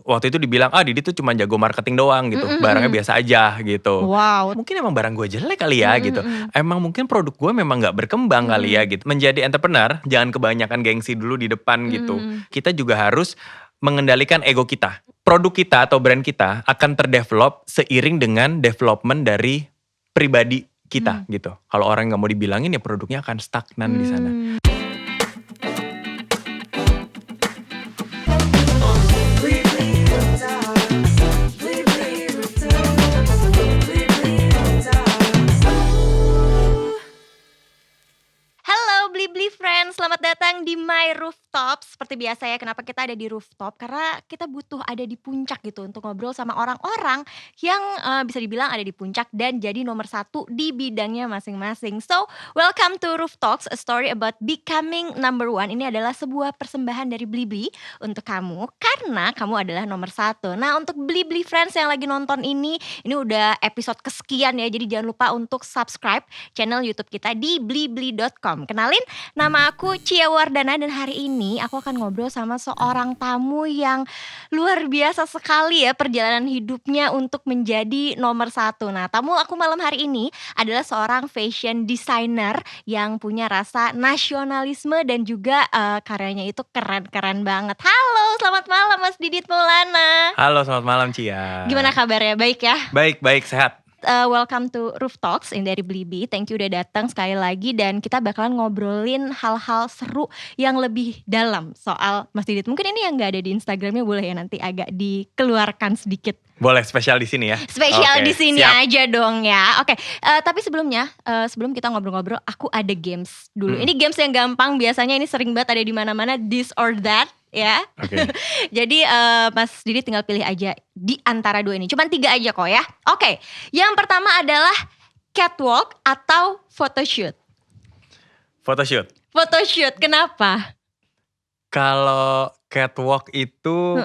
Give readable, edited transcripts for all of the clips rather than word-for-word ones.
waktu itu dibilang, Didi tuh cuma jago marketing doang gitu, barangnya biasa aja gitu. Wow. Mungkin emang barang gue jelek kali ya gitu. Emang mungkin produk gue memang gak berkembang kali ya gitu. Menjadi entrepreneur, jangan kebanyakan gengsi dulu di depan gitu. Kita juga harus mengendalikan ego kita. Produk kita atau brand kita akan terdevelop seiring dengan development dari pribadi kita gitu. Kalau orang gak mau dibilangin ya produknya akan stagnan di sana. Blibli friends, selamat datang di My Rooftop. Seperti biasa ya, kenapa kita ada di rooftop? Karena kita butuh ada di puncak gitu untuk ngobrol sama orang-orang yang bisa dibilang ada di puncak dan jadi nomor 1 di bidangnya masing-masing. So, welcome to Roof Talks, a story about becoming number 1. Ini adalah sebuah persembahan dari Blibli untuk kamu karena kamu adalah nomor 1. Nah, untuk Blibli friends yang lagi nonton ini udah episode kesekian ya. Jadi jangan lupa untuk subscribe channel YouTube kita di blibli.com. Kenalin, nama aku Cia Wardana dan hari ini aku akan ngobrol sama seorang tamu yang luar biasa sekali ya perjalanan hidupnya untuk menjadi nomor 1. Nah, tamu aku malam hari ini adalah seorang fashion designer yang punya rasa nasionalisme dan juga karyanya itu keren-keren banget. Halo, selamat malam Mas Didit Maulana. Halo, selamat malam Cia. Gimana kabarnya? Baik ya? Baik, sehat. Welcome to Roof Talks ini dari Blibli. Thank you udah datang sekali lagi dan kita bakalan ngobrolin hal-hal seru yang lebih dalam soal Mas Didit. Mungkin ini yang nggak ada di Instagramnya boleh ya nanti agak dikeluarkan sedikit. Boleh spesial di sini ya. Spesial di sini siap. aja dong ya. Oke, tapi sebelumnya sebelum kita ngobrol-ngobrol, aku ada games dulu. Ini games yang gampang, biasanya ini sering banget ada di mana-mana, this or that. Ya, jadi Mas Didi tinggal pilih aja di antara 2 ini. Cuman 3 aja kok ya. Oke, yang pertama adalah catwalk atau photoshoot. Photoshoot, kenapa? Kalau catwalk itu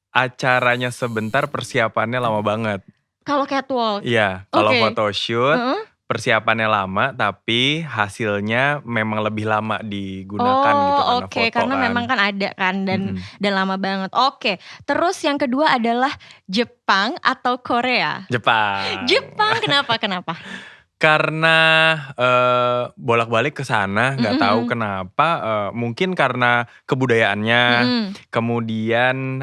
acaranya sebentar, persiapannya lama banget. Kalau catwalk? Iya, kalau photoshoot persiapannya lama, tapi hasilnya memang lebih lama digunakan gitu karena foto karena memang kan ada kan dan lama banget. Oke, terus yang kedua adalah Jepang atau Korea? Jepang, kenapa? Karena bolak-balik ke sana, nggak tahu kenapa. Mungkin karena kebudayaannya, kemudian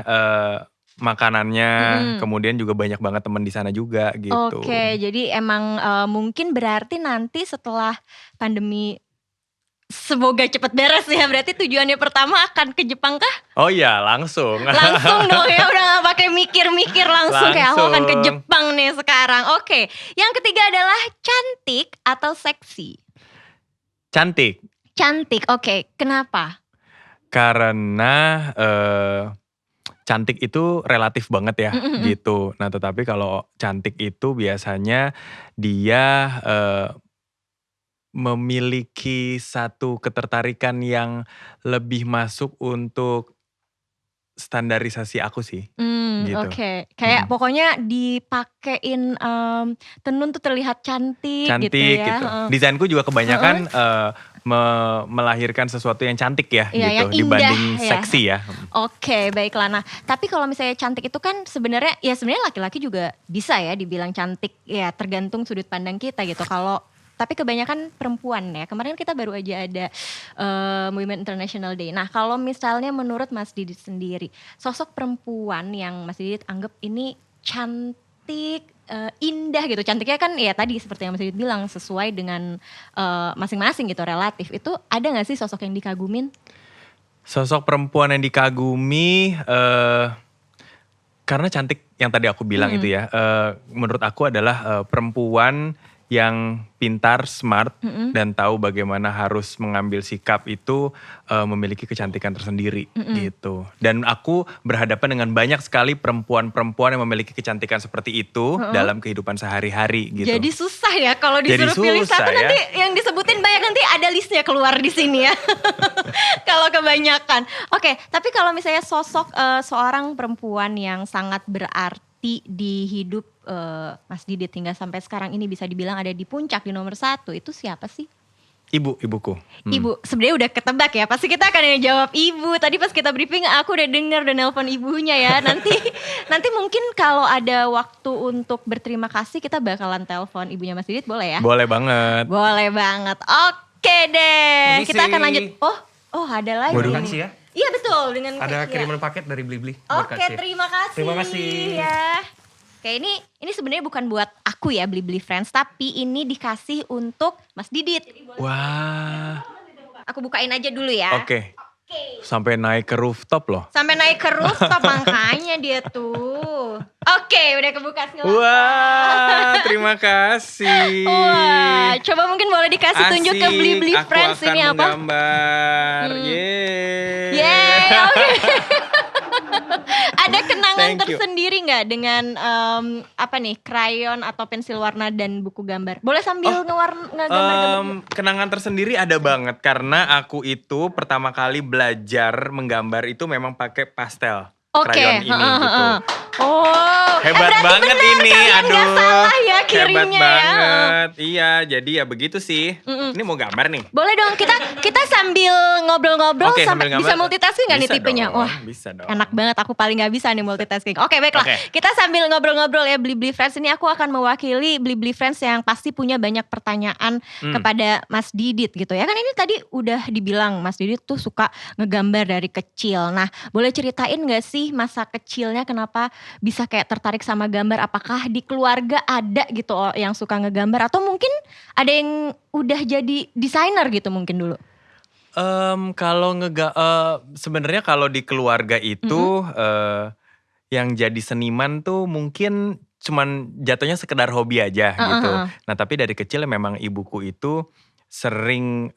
makanannya, kemudian juga banyak banget teman di sana juga gitu. Oke, jadi emang mungkin berarti nanti setelah pandemi semoga cepat beres ya, berarti tujuannya pertama akan ke Jepang kah? Oh iya, langsung. Langsung dong ya, udah gak pakai mikir-mikir langsung. Kayak aku akan ke Jepang nih sekarang. Oke, yang ketiga adalah cantik atau seksi? Cantik, oke. Kenapa? karena cantik itu relatif banget ya gitu. Nah, tetapi kalau cantik itu biasanya dia memiliki satu ketertarikan yang lebih masuk untuk standarisasi aku sih. Gitu. Oke. Kayak pokoknya dipakein tenun tuh terlihat cantik gitu ya. Gitu. Desainku juga kebanyakan melahirkan sesuatu yang cantik ya Iya, gitu yang indah, dibanding ya. seksi ya. Oke, baiklah. Nah, tapi kalau misalnya cantik itu kan sebenarnya laki-laki juga bisa ya dibilang cantik ya, tergantung sudut pandang kita gitu. Tapi kebanyakan perempuan ya. Kemarin kita baru aja ada Women International Day. Nah, kalau misalnya menurut Mas Didit sendiri, sosok perempuan yang Mas Didit anggap ini cantik, indah gitu. Cantiknya kan ya tadi seperti yang Mas Didit bilang sesuai dengan masing-masing gitu, relatif. Itu ada gak sih sosok yang dikagumin? Sosok perempuan yang dikagumi karena cantik yang tadi aku bilang itu ya. Menurut aku adalah perempuan yang pintar, smart, dan tahu bagaimana harus mengambil sikap itu memiliki kecantikan tersendiri gitu. Dan aku berhadapan dengan banyak sekali perempuan-perempuan yang memiliki kecantikan seperti itu dalam kehidupan sehari-hari gitu. Jadi susah ya kalau disuruh pilih satu ya. Nanti yang disebutin banyak, nanti ada listnya keluar di sini ya. Kalau kebanyakan. Oke, tapi kalau misalnya sosok seorang perempuan yang sangat berarti di hidup Mas Didit hingga sampai sekarang ini bisa dibilang ada di puncak, di nomor 1, itu siapa sih? Ibuku. Ibu, sebenarnya udah ketebak ya. Pasti kita akan jawab ibu. Tadi pas kita briefing aku udah denger udah nelpon ibunya ya. Nanti mungkin kalau ada waktu untuk berterima kasih kita bakalan telepon ibunya Mas Didit, boleh ya? Boleh banget. Boleh banget. Oke deh. Permisi. Kita akan lanjut. Oh ada lagi. Waduh. Makasih ya. Iya betul dengan Ada ya. kiriman paket dari Blibli. buat Oke, kasih. terima kasih. Terima kasih. Ya. Oke, ini sebenarnya bukan buat aku ya Blibli Friends, tapi ini dikasih untuk Mas Didit. Jadi boleh Wah, aku bukain aja dulu ya. oke. Sampai naik ke rooftop loh. Sampai naik ke rooftop makanya dia tuh. Oke, udah kebuka silakan. Wah, terima kasih. Wah, coba mungkin boleh dikasih tunjuk ke Blibli Friends ini Aku akan apa? menggambar. Yeay. Yeay, oke. Ada kenangan Thank you. tersendiri nggak dengan apa nih krayon atau pensil warna dan buku gambar? Boleh sambil ngegambar-gambar. Kenangan tersendiri ada banget karena aku itu pertama kali belajar menggambar itu memang pakai pastel. Oke, Krayon ini gitu. Oh, Hebat berarti banget bener, ini, kalian aduh. nggak salah ya Hebat kirimnya ya. banget. Iya, jadi ya begitu sih. Ini mau gambar nih. Boleh dong kita sambil ngobrol-ngobrol Oke, sambil sambil bisa gambar. multitasking nggak nih Bisa tipenya? dong, Wah, bisa dong. enak banget, aku paling nggak bisa nih multitasking. Oke, baiklah. Oke. Kita sambil ngobrol-ngobrol ya Blibli Friends. Ini aku akan mewakili Blibli Friends yang pasti punya banyak pertanyaan kepada Mas Didit gitu ya. Kan ini tadi udah dibilang Mas Didit tuh suka ngegambar dari kecil. Nah, boleh ceritain nggak sih masa kecilnya kenapa bisa kayak tertarik sama gambar? Apakah di keluarga ada gitu yang suka ngegambar atau mungkin ada yang udah jadi desainer gitu mungkin dulu? Kalau sebenarnya kalau di keluarga itu yang jadi seniman tuh mungkin cuman jatuhnya sekedar hobi aja gitu. Nah tapi dari kecil memang ibuku itu sering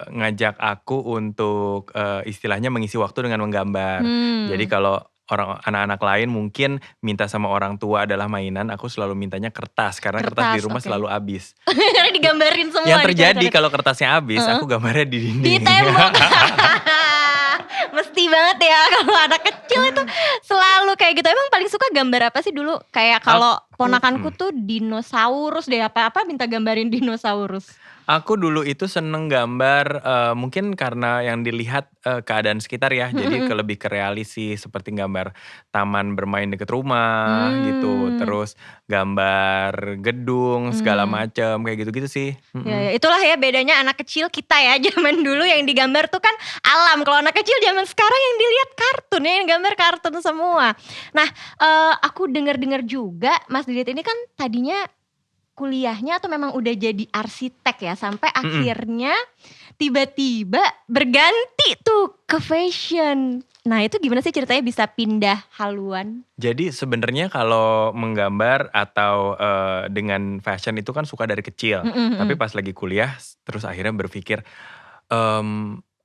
ngajak aku untuk istilahnya mengisi waktu dengan menggambar. Jadi kalau anak-anak lain mungkin minta sama orang tua adalah mainan, aku selalu mintanya kertas karena kertas di rumah Oke. selalu habis. Karena digambarin semua. Yang terjadi dicoret-coret. kalau kertasnya habis, aku gambarnya di Di dinding. tembok. Mesti banget ya kalau anak kecil itu selalu kayak gitu. Emang paling suka gambar apa sih dulu? Kayak kalau ponakanku tuh dinosaurus deh, apa-apa minta gambarin dinosaurus. Aku dulu itu seneng gambar mungkin karena yang dilihat keadaan sekitar ya. Jadi lebih ke realis sih, seperti gambar taman bermain deket rumah gitu. Terus gambar gedung segala macam kayak gitu-gitu sih. Ya, itulah ya bedanya anak kecil kita ya. Zaman dulu yang digambar tuh kan alam. Kalau anak kecil zaman sekarang yang dilihat kartun ya, yang gambar kartun semua. Nah, aku dengar-dengar juga Mas Didit ini kan tadinya kuliahnya atau memang udah jadi arsitek ya sampai akhirnya tiba-tiba berganti tuh ke fashion. Nah itu gimana sih ceritanya bisa pindah haluan? Jadi sebenarnya kalau menggambar atau dengan fashion itu kan suka dari kecil. Tapi pas lagi kuliah terus akhirnya berpikir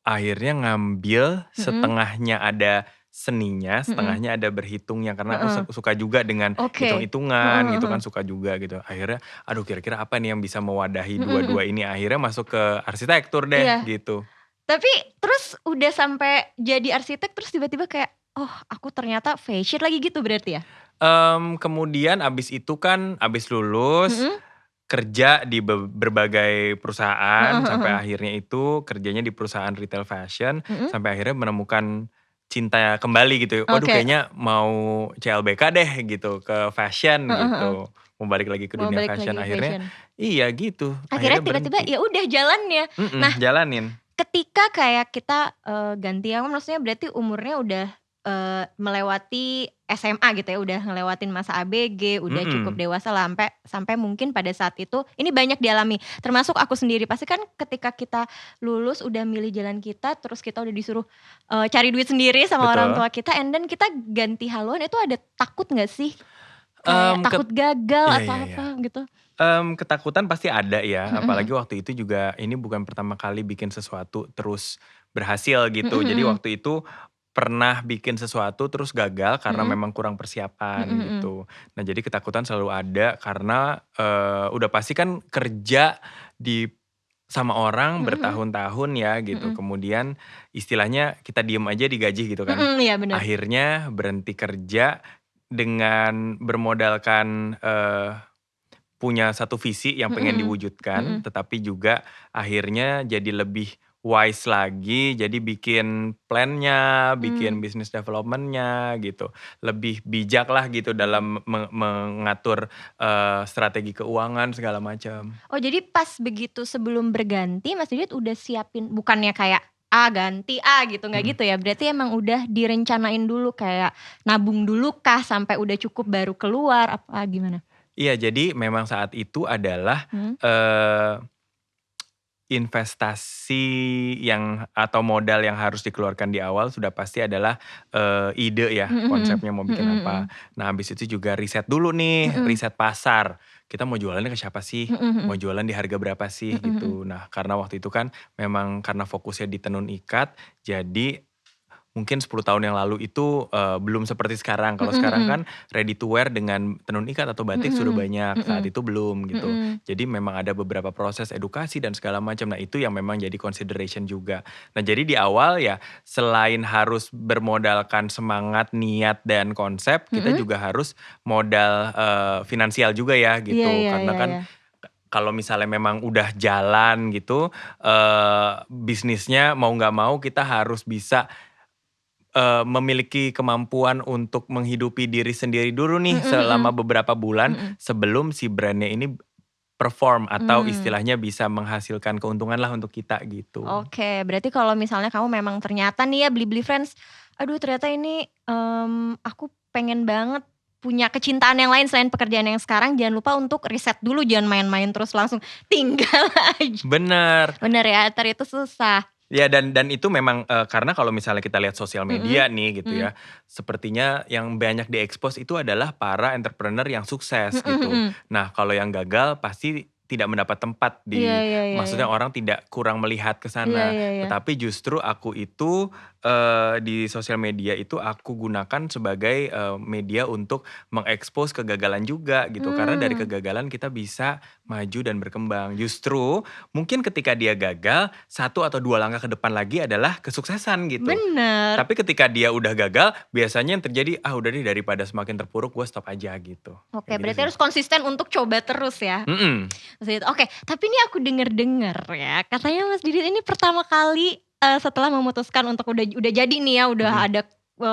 akhirnya ngambil setengahnya ada seninya, setengahnya ada berhitungnya karena aku suka juga dengan hitung-hitungan gitu kan, suka juga gitu. Akhirnya aduh kira-kira apa nih yang bisa mewadahi dua-dua ini, akhirnya masuk ke arsitektur deh gitu. Tapi terus udah sampai jadi arsitek terus tiba-tiba kayak oh aku ternyata fashion lagi gitu berarti ya? Kemudian abis itu kan abis lulus kerja di berbagai perusahaan sampai akhirnya itu kerjanya di perusahaan retail fashion sampai akhirnya menemukan cinta kembali gitu. Waduh kayaknya mau CLBK deh gitu ke fashion gitu. Mau balik lagi ke dunia fashion akhirnya. Iya gitu. Akhirnya tiba-tiba ya udah jalannya. Nah, jalanin. Ketika kayak kita ganti yang maksudnya berarti umurnya udah melewati SMA gitu ya, udah ngelewatin masa ABG, udah cukup dewasa lah sampai mungkin pada saat itu ini banyak dialami, termasuk aku sendiri. Pasti kan ketika kita lulus udah milih jalan kita, terus kita udah disuruh cari duit sendiri sama orang tua kita, and then kita ganti haluan, itu ada takut nggak sih? Kayak takut gagal atau apa gitu? Ketakutan pasti ada ya, apalagi waktu itu juga ini bukan pertama kali bikin sesuatu terus berhasil gitu. Jadi waktu itu pernah bikin sesuatu terus gagal karena memang kurang persiapan gitu. Nah jadi ketakutan selalu ada karena udah pasti kan kerja sama orang bertahun-tahun ya gitu. Kemudian istilahnya kita diem aja digaji gitu kan. Iya benar. Akhirnya berhenti kerja dengan bermodalkan punya satu visi yang Mhm pengen mhm. diwujudkan, Mhm. tetapi juga akhirnya jadi lebih wise lagi, jadi bikin plan-nya, bikin Mmm. business development-nya gitu. Lebih bijak lah gitu Mhm. dalam mengatur, strategi keuangan segala macam. Oh jadi pas begitu sebelum berganti Mas Didit udah siapin bukannya kayak, ganti gitu, nggak Mhm. gitu ya? Berarti emang udah direncanain dulu kayak nabung dulu kah sampai udah cukup baru keluar, apa gimana? Iya, jadi memang saat itu adalah, Mhm. eee, investasi yang atau modal yang harus dikeluarkan di awal sudah pasti adalah, ide ya, Mhm mhm. konsepnya mau Mhm bikin apa. mhm. Nah, habis itu juga riset dulu nih, Mhm. riset pasar. Kita mau jualannya ke siapa sih? Mhm Mau mhm. jualan di harga berapa sih? Mhm mhm. Gitu. Nah, karena waktu itu kan memang karena fokusnya di tenun ikat, jadi mungkin 10 tahun yang lalu itu, belum seperti sekarang. Kalau Mhm sekarang mhm. kan ready to wear dengan tenun ikat atau Mhm batik sudah mhm. banyak, saat Mhm. itu belum gitu. Mhm. Jadi memang ada beberapa proses edukasi dan segala macam. Nah, itu yang memang jadi consideration juga. Nah, jadi di awal ya selain harus bermodalkan semangat, niat, dan konsep, kita Mhm? juga harus modal, finansial juga ya Iya gitu. iya Karena iya kan iya. kalau misalnya memang udah jalan gitu, bisnisnya mau nggak mau kita harus bisa memiliki kemampuan untuk menghidupi diri sendiri dulu nih Mhm selama mhm. beberapa bulan Mhm. sebelum si brand-nya ini perform atau Mmm. istilahnya bisa menghasilkan keuntungan lah untuk kita gitu. Oke, berarti kalau misalnya kamu memang ternyata nih ya Blibli Friends, aduh ternyata ini, aku pengen banget punya kecintaan yang lain selain pekerjaan yang sekarang, jangan lupa untuk riset dulu, jangan main-main terus langsung tinggal aja. Bener. Bener ya, entar itu susah. Ya dan itu memang, karena kalau misalnya kita lihat sosial Mhm. media nih gitu Mhm. ya, sepertinya yang banyak di-expose itu adalah para entrepreneur yang sukses Mhm gitu. mhm. Nah, kalau yang gagal pasti tidak mendapat tempat Iya di iya iya iya. maksudnya orang tidak kurang melihat ke Iya sana. iya iya. Tetapi justru aku itu, di sosial media itu aku gunakan sebagai, media untuk mengekspos kegagalan juga gitu. Karena dari Mmm. kegagalan kita bisa maju dan berkembang. Justru mungkin ketika dia gagal, satu atau 2 langkah ke depan lagi adalah kesuksesan gitu. Bener. Tapi ketika dia udah gagal, biasanya yang terjadi, "Ah udah deh daripada semakin terpuruk gue stop aja," gitu. Oke, Kayak gitu berarti sih. harus konsisten untuk coba terus ya? Mhm, Mas Didit, oke, tapi ini aku denger-denger ya, katanya Mas Didit ini pertama kali, setelah memutuskan untuk udah jadi nih ya, udah mhm. ada,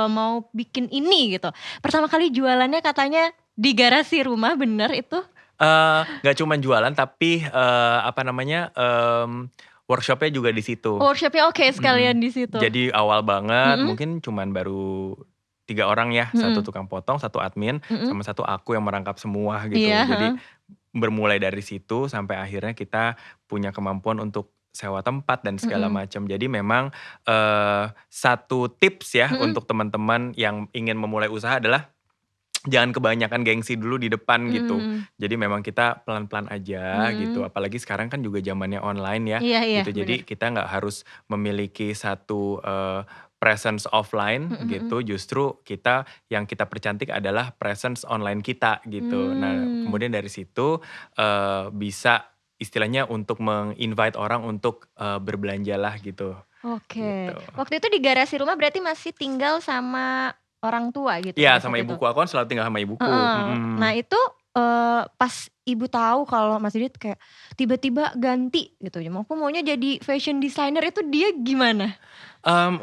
mau bikin ini gitu, pertama kali jualannya katanya di garasi rumah, bener itu? Nggak cuman jualan tapi, apa namanya, workshop-nya juga di situ. Workshop-nya oke sekalian Mhm. di situ? Jadi awal banget Mhm? mungkin cuman baru 3 orang ya, satu Mhm. tukang potong, satu admin, Mhm? sama satu aku yang merangkap semua Iya, gitu. Jadi heeh. bermulai dari situ sampai akhirnya kita punya kemampuan untuk sewa tempat dan segala Mhm. macam. Jadi memang, satu tips ya Mhm? untuk teman-teman yang ingin memulai usaha adalah jangan kebanyakan gengsi dulu di depan Mhm gitu. mhm. Jadi memang kita pelan-pelan aja gitu, Mmm. apalagi sekarang kan juga zamannya online ya Iya iya, gitu. bener. Jadi kita nggak harus memiliki satu, presence offline Mhm mhm. gitu, justru yang kita percantik adalah presence online kita gitu. Nah, Mmm. kemudian dari situ, bisa istilahnya untuk meng-invite orang untuk, berbelanjalah gitu, Oke. gitu. Waktu itu di garasi rumah berarti masih tinggal sama orang tua gitu Iya pada sama saat itu? ibuku, aku kan selalu tinggal sama ibuku, Heeh. Nah mhm. itu, pas ibu tahu kalau Mas Didit kayak tiba-tiba ganti gitu, aku maunya jadi fashion designer, itu dia gimana?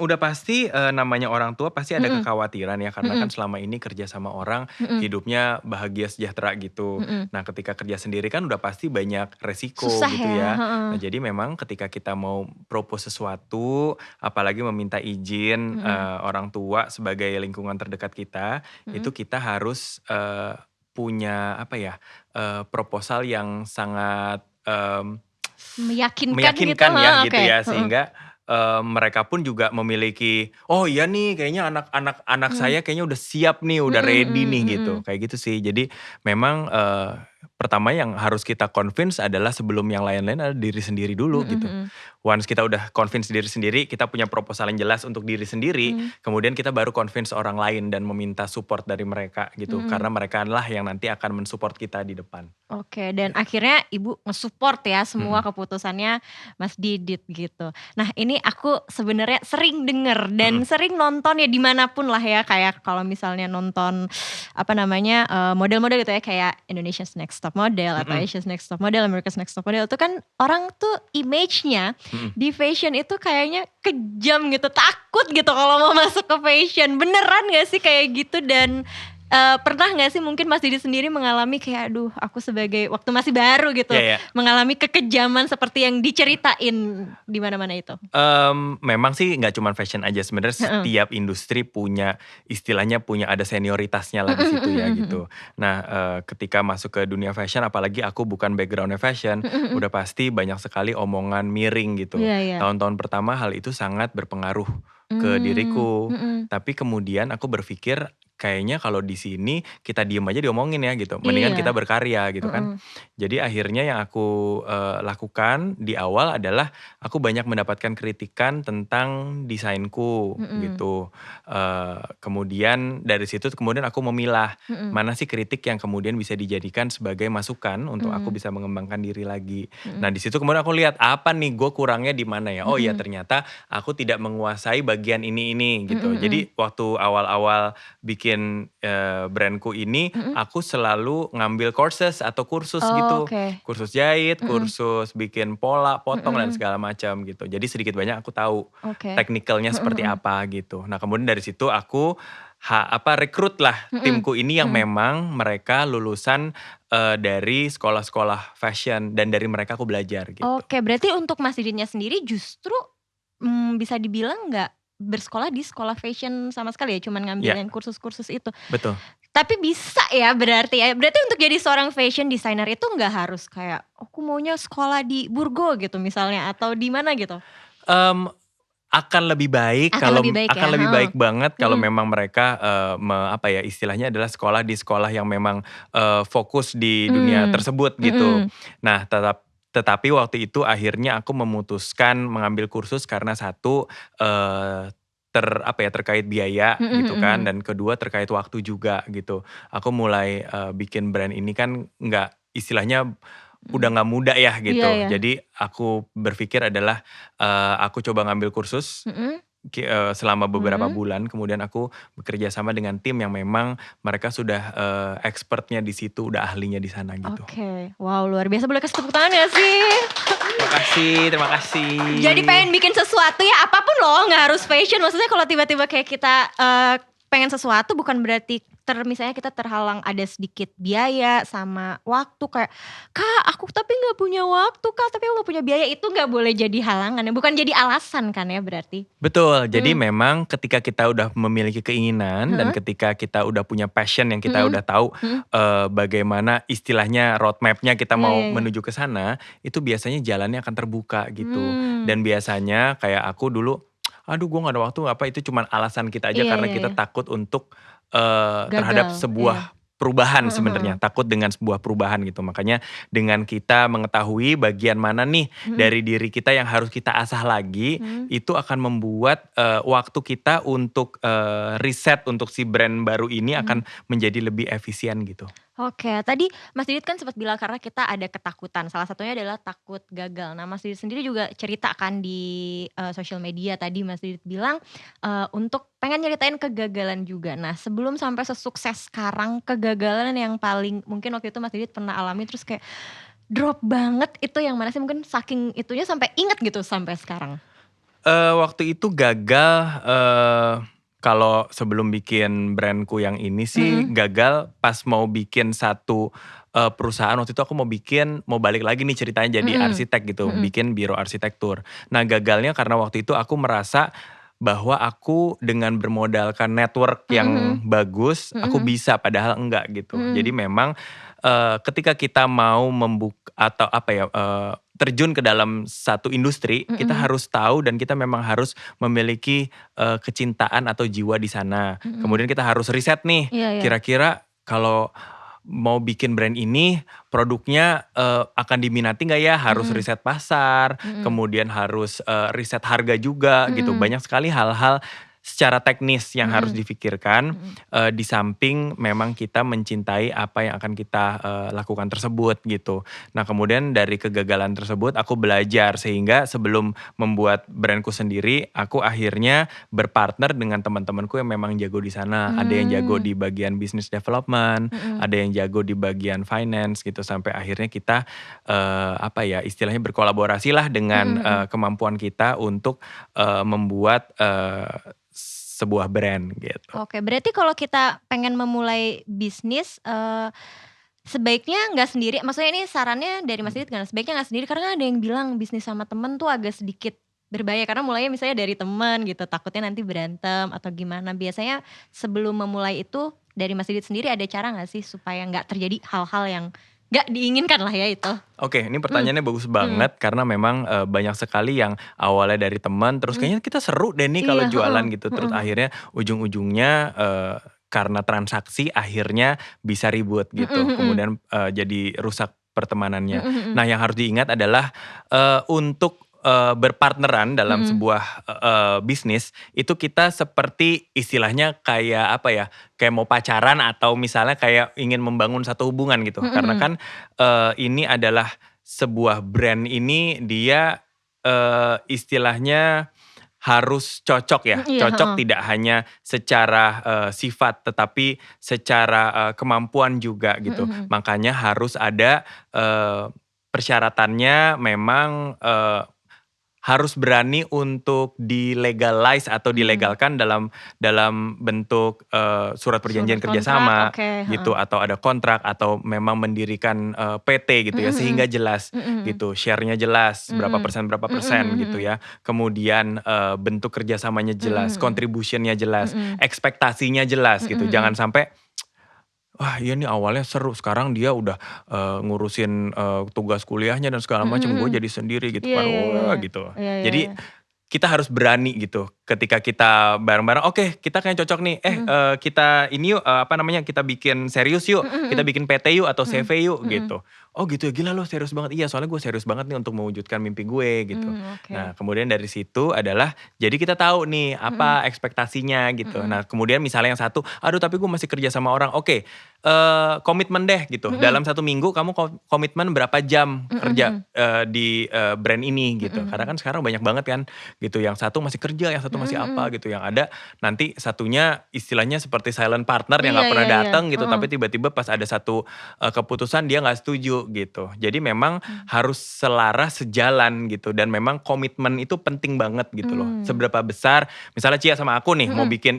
Udah pasti, namanya orang tua pasti ada Mhm. kekhawatiran ya, karena kan Mhm. selama ini kerja sama orang, Mhm. hidupnya bahagia sejahtera gitu. Mhm. Nah, ketika kerja sendiri kan udah pasti banyak resiko Susah gitu ya? ya. Heeh. Nah, jadi memang ketika kita mau propose sesuatu, apalagi meminta izin, Mhm. orang tua sebagai lingkungan terdekat kita, Mhm. itu kita harus, punya apa ya, proposal yang sangat, Meyakinkan gitu? meyakinkan ya Heeh, gitu oke. ya Heeh. sehingga, mereka pun juga memiliki, "Oh iya nih kayaknya anak Mhm. saya kayaknya udah siap nih, udah Mhm ready mhm nih," gitu, mhm. kayak gitu sih. Jadi memang, pertama yang harus kita convince adalah sebelum yang lain-lain adalah diri sendiri dulu Mhm gitu. mhm. Once kita udah convince diri sendiri, kita punya proposal yang jelas untuk diri sendiri, Mmm. kemudian kita baru convince orang lain dan meminta support dari mereka gitu. Mhm. Karena mereka adalah yang nanti akan men-support kita di depan, Oke, dan gitu. akhirnya ibu nge-support ya semua Mhm, keputusannya Mas Didit gitu. Nah ini aku sebenarnya sering denger dan mhm, sering nonton ya di mana pun lah ya, kayak kalau misalnya nonton apa namanya model-model gitu ya kayak Indonesia's Next Top Model atau Mm-mm. Asia's Next Top Model, America's Next Top Model itu kan orang tuh image-nya Mm-mm. di fashion itu kayaknya kejam gitu, takut gitu kalau mau masuk ke fashion. Beneran gak sih kayak gitu? Dan pernah gak sih mungkin Mas Didi sendiri mengalami kayak aduh aku sebagai waktu masih baru gitu Ya, ya. mengalami kekejaman seperti yang diceritain di mana-mana itu? Memang sih nggak cuma fashion aja sebenarnya Heeh. setiap industri punya istilahnya punya ada senioritasnya lah di situ ya gitu. Nah, ketika masuk ke dunia fashion apalagi aku bukan backgroundnya fashion, udah pasti banyak sekali omongan miring gitu. Iya, iya. Tahun-tahun pertama hal itu sangat berpengaruh ke Mmm, diriku. mhm. Tapi kemudian aku berpikir kayaknya kalau di sini kita diem aja diomongin ya gitu. Mendingan kita Iya, berkarya gitu kan. heeh. Jadi akhirnya yang aku lakukan di awal adalah aku banyak mendapatkan kritikan tentang desainku Mhm, gitu. Kemudian dari situ kemudian aku memilah mhm, mana sih kritik yang kemudian bisa dijadikan sebagai masukan untuk aku mmm, bisa mengembangkan diri lagi. Nah mhm, di situ kemudian aku lihat apa nih gue kurangnya di mana ya. Oh iya mhm, ternyata aku tidak menguasai bagian ini mhm, gitu. mhm, Jadi waktu awal-awal bikin brandku ini mhm. aku selalu ngambil courses atau kursus gitu. Oke, Kursus jahit, mhm, kursus bikin pola, potong dan mhm, segala macam gitu. Jadi sedikit banyak aku tahu oke, teknikalnya mhm, seperti mhm, apa gitu. Nah, kemudian dari situ aku rekrut lah mhm, timku ini yang mhm. memang mereka lulusan dari sekolah-sekolah fashion dan dari mereka aku belajar gitu. Oke, berarti untuk Mas Diditnya sendiri justru, bisa dibilang nggak bersekolah di sekolah fashion sama sekali ya, cuman ngambil Iya, yang kursus-kursus itu. betul. Tapi bisa ya berarti ya? Berarti untuk jadi seorang fashion designer itu nggak harus kayak, "Aku maunya sekolah di Burgo," gitu misalnya, atau di mana gitu? Mmm, akan lebih baik Akan lebih baik akan ya? lebih Heeh, baik banget kalau mhm, memang mereka, apa ya, istilahnya adalah sekolah di sekolah yang memang, fokus di dunia mmm, tersebut gitu. mhm, Nah tetapi waktu itu akhirnya aku memutuskan mengambil kursus karena satu, terkait biaya mhm, gitu mhm, kan, mhm, dan kedua terkait waktu juga gitu. Aku mulai, bikin brand ini kan nggak istilahnya udah mhm. nggak muda ya Iya, gitu. iya, Jadi aku berpikir adalah, aku coba ngambil kursus mhm, selama beberapa mhm. bulan, kemudian aku bekerja sama dengan tim yang memang mereka sudah, expertnya di situ, udah ahlinya di sana gitu. Oke, wow luar biasa, boleh kasih tepuk tangan gak sih? Terima kasih terima Jadi kasih. pengen bikin sesuatu ya apapun loh, nggak harus fashion. Maksudnya kalau tiba-tiba kayak kita, pengen sesuatu bukan berarti misalnya kita terhalang ada sedikit biaya sama waktu kayak, "Kak, aku tapi nggak punya waktu Kak, tapi aku nggak punya biaya." Itu nggak boleh jadi halangan ya, bukan jadi alasan kan ya berarti? Betul, jadi Mhm, memang ketika kita udah memiliki keinginan dan heeh, ketika kita udah punya passion yang kita mhm, udah tahu, mhm. bagaimana istilahnya roadmap-nya kita Iya, mau iya, iya. menuju ke sana, itu biasanya jalannya akan terbuka gitu. Mmm, Dan biasanya kayak aku dulu, "Aduh gue gak ada waktu," apa itu cuman alasan kita aja iya, karena iya, kita iya. takut untuk, terhadap Gagal, iya. sebuah perubahan Heeh, heeh. sebenarnya, takut dengan sebuah perubahan gitu. Makanya dengan kita mengetahui bagian mana nih Mhm, dari diri kita yang harus kita asah lagi, mhm, itu akan membuat, waktu kita untuk, riset untuk si brand baru ini mhm. akan menjadi lebih efisien gitu. Oke, tadi Mas Didit kan sempat bilang karena kita ada ketakutan, salah satunya adalah takut gagal. Nah, Mas Didit sendiri juga cerita kan di, sosial media tadi Mas Didit bilang, untuk pengen nyeritain kegagalan juga. Nah, sebelum sampai sesukses sekarang, kegagalan yang paling mungkin waktu itu Mas Didit pernah alami terus kayak drop banget itu yang mana sih? Mungkin saking itunya sampai inget gitu sampai sekarang? Waktu itu gagal, kalau sebelum bikin brand-ku yang ini sih Mhm, gagal pas mau bikin satu, perusahaan. Waktu itu aku mau balik lagi nih ceritanya jadi mhm, arsitek gitu, mhm, bikin biro arsitektur. Nah gagalnya karena waktu itu aku merasa bahwa aku dengan bermodalkan network mhm, yang mhm, bagus, mhm, aku mhm, bisa padahal enggak gitu. Jadi mhm, memang, ketika kita mau atau apa ya, terjun ke dalam satu industri, mhm, kita mhm, harus tahu dan kita memang harus memiliki, kecintaan atau jiwa di sana. mhm. Kemudian kita harus riset nih, Iya, iya. kira-kira kalau mau bikin brand ini, produknya, akan diminati nggak ya? Harus Mhm, riset pasar, mhm, kemudian harus, riset harga juga gitu. mhm, Banyak sekali hal-hal secara teknis yang harus Mhm. difikirkan, Mhm. di samping memang kita mencintai apa yang akan kita, lakukan tersebut gitu. Nah kemudian dari kegagalan tersebut aku belajar sehingga sebelum membuat brandku sendiri, aku akhirnya berpartner dengan teman-temanku yang memang jago di sana. Ada yang jago Mmm. di bagian business development, Mhm. ada yang jago di bagian finance gitu, sampai akhirnya kita, apa ya, istilahnya berkolaborasilah Mhm dengan, mhm. kemampuan kita untuk, membuat, sebuah brand gitu. Oke, berarti kalau kita pengen memulai bisnis, sebaiknya nggak sendiri, maksudnya ini sarannya dari Mas Didit kan, sebaiknya nggak sendiri karena ada yang bilang bisnis sama temen tuh agak sedikit berbahaya karena mulainya misalnya dari temen gitu, takutnya nanti berantem atau gimana. Biasanya sebelum memulai itu dari Mas Didit sendiri ada cara nggak sih supaya nggak terjadi hal-hal yang nggak diinginkan lah ya itu? Oke, ini Mmm. pertanyaannya bagus Mhm. banget karena memang, banyak sekali yang awalnya dari teman, terus Mhm. kayaknya kita seru deh nih kalau Iya, jualan heeh, gitu, terus heeh heeh. akhirnya ujung-ujungnya, karena transaksi akhirnya bisa ribut Mhm gitu, mhm. kemudian, jadi rusak pertemanannya. Mhm mhm. Nah yang harus diingat adalah, untuk, berpartneran dalam Mhm. sebuah, bisnis, itu kita seperti istilahnya kayak apa ya, kayak mau pacaran atau misalnya kayak ingin membangun satu hubungan gitu. Mhm Karena mhm. kan, ini adalah sebuah brand ini dia, istilahnya harus cocok ya, Iya, cocok heeh. tidak hanya secara, sifat tetapi secara, kemampuan juga Mhm gitu. mhm. Makanya harus ada, persyaratannya memang, harus berani untuk di-legalize atau Mmm. dilegalkan dalam bentuk, surat perjanjian Surat kontrak, kerjasama oke, heeh. gitu, atau ada kontrak, atau memang mendirikan, PT gitu Mhm ya, mhm. sehingga jelas Mhm mhm. gitu, share-nya jelas, Mhm. berapa Mhm mhm persen gitu mhm. ya. Kemudian, bentuk kerjasamanya Mhm jelas, mhm. contribution-nya jelas, Mhm. ekspektasinya jelas Mhm gitu. Jangan mhm. sampai, wah iya nih awalnya seru, sekarang dia udah, ngurusin, tugas kuliahnya dan segala Mhm macam, gue mhm. jadi sendiri gitu Iya kan, iya iya wah iya. gitu. Iya iya Jadi iya. kita harus berani gitu ketika kita bareng-bareng, "Oke kita kayaknya cocok nih, Mhm. kita ini yuk, apa namanya, kita bikin serius yuk, Mhm kita mhm. bikin PT yuk atau Mhm. CV yuk," Mhm. gitu. "Oh gitu ya, gila lu serius banget?" "Iya soalnya gue serius banget nih untuk mewujudkan mimpi gue," gitu. Oke. Nah kemudian dari situ adalah, jadi kita tahu nih Mhm. apa ekspektasinya gitu. Mhm. Nah kemudian misalnya yang satu, "Aduh tapi gue masih kerja sama orang," oke, komitmen deh gitu, Mhm. dalam 1 minggu kamu komitmen berapa jam Mhm kerja, mhm. di, brand ini Mhm gitu. Karena mhm. kan sekarang banyak banget kan gitu, yang satu masih kerja, yang satu Mhm masih apa mhm. gitu, yang ada nanti satunya istilahnya seperti silent partner yang Iya nggak pernah iya iya. datang gitu, Heeh. tapi tiba-tiba pas ada satu, keputusan dia nggak setuju gitu. Jadi memang Mmm. harus selaras, sejalan gitu, dan memang komitmen itu penting banget gitu loh. Mmm. Seberapa besar, misalnya Cia sama aku nih mau Mhm. bikin,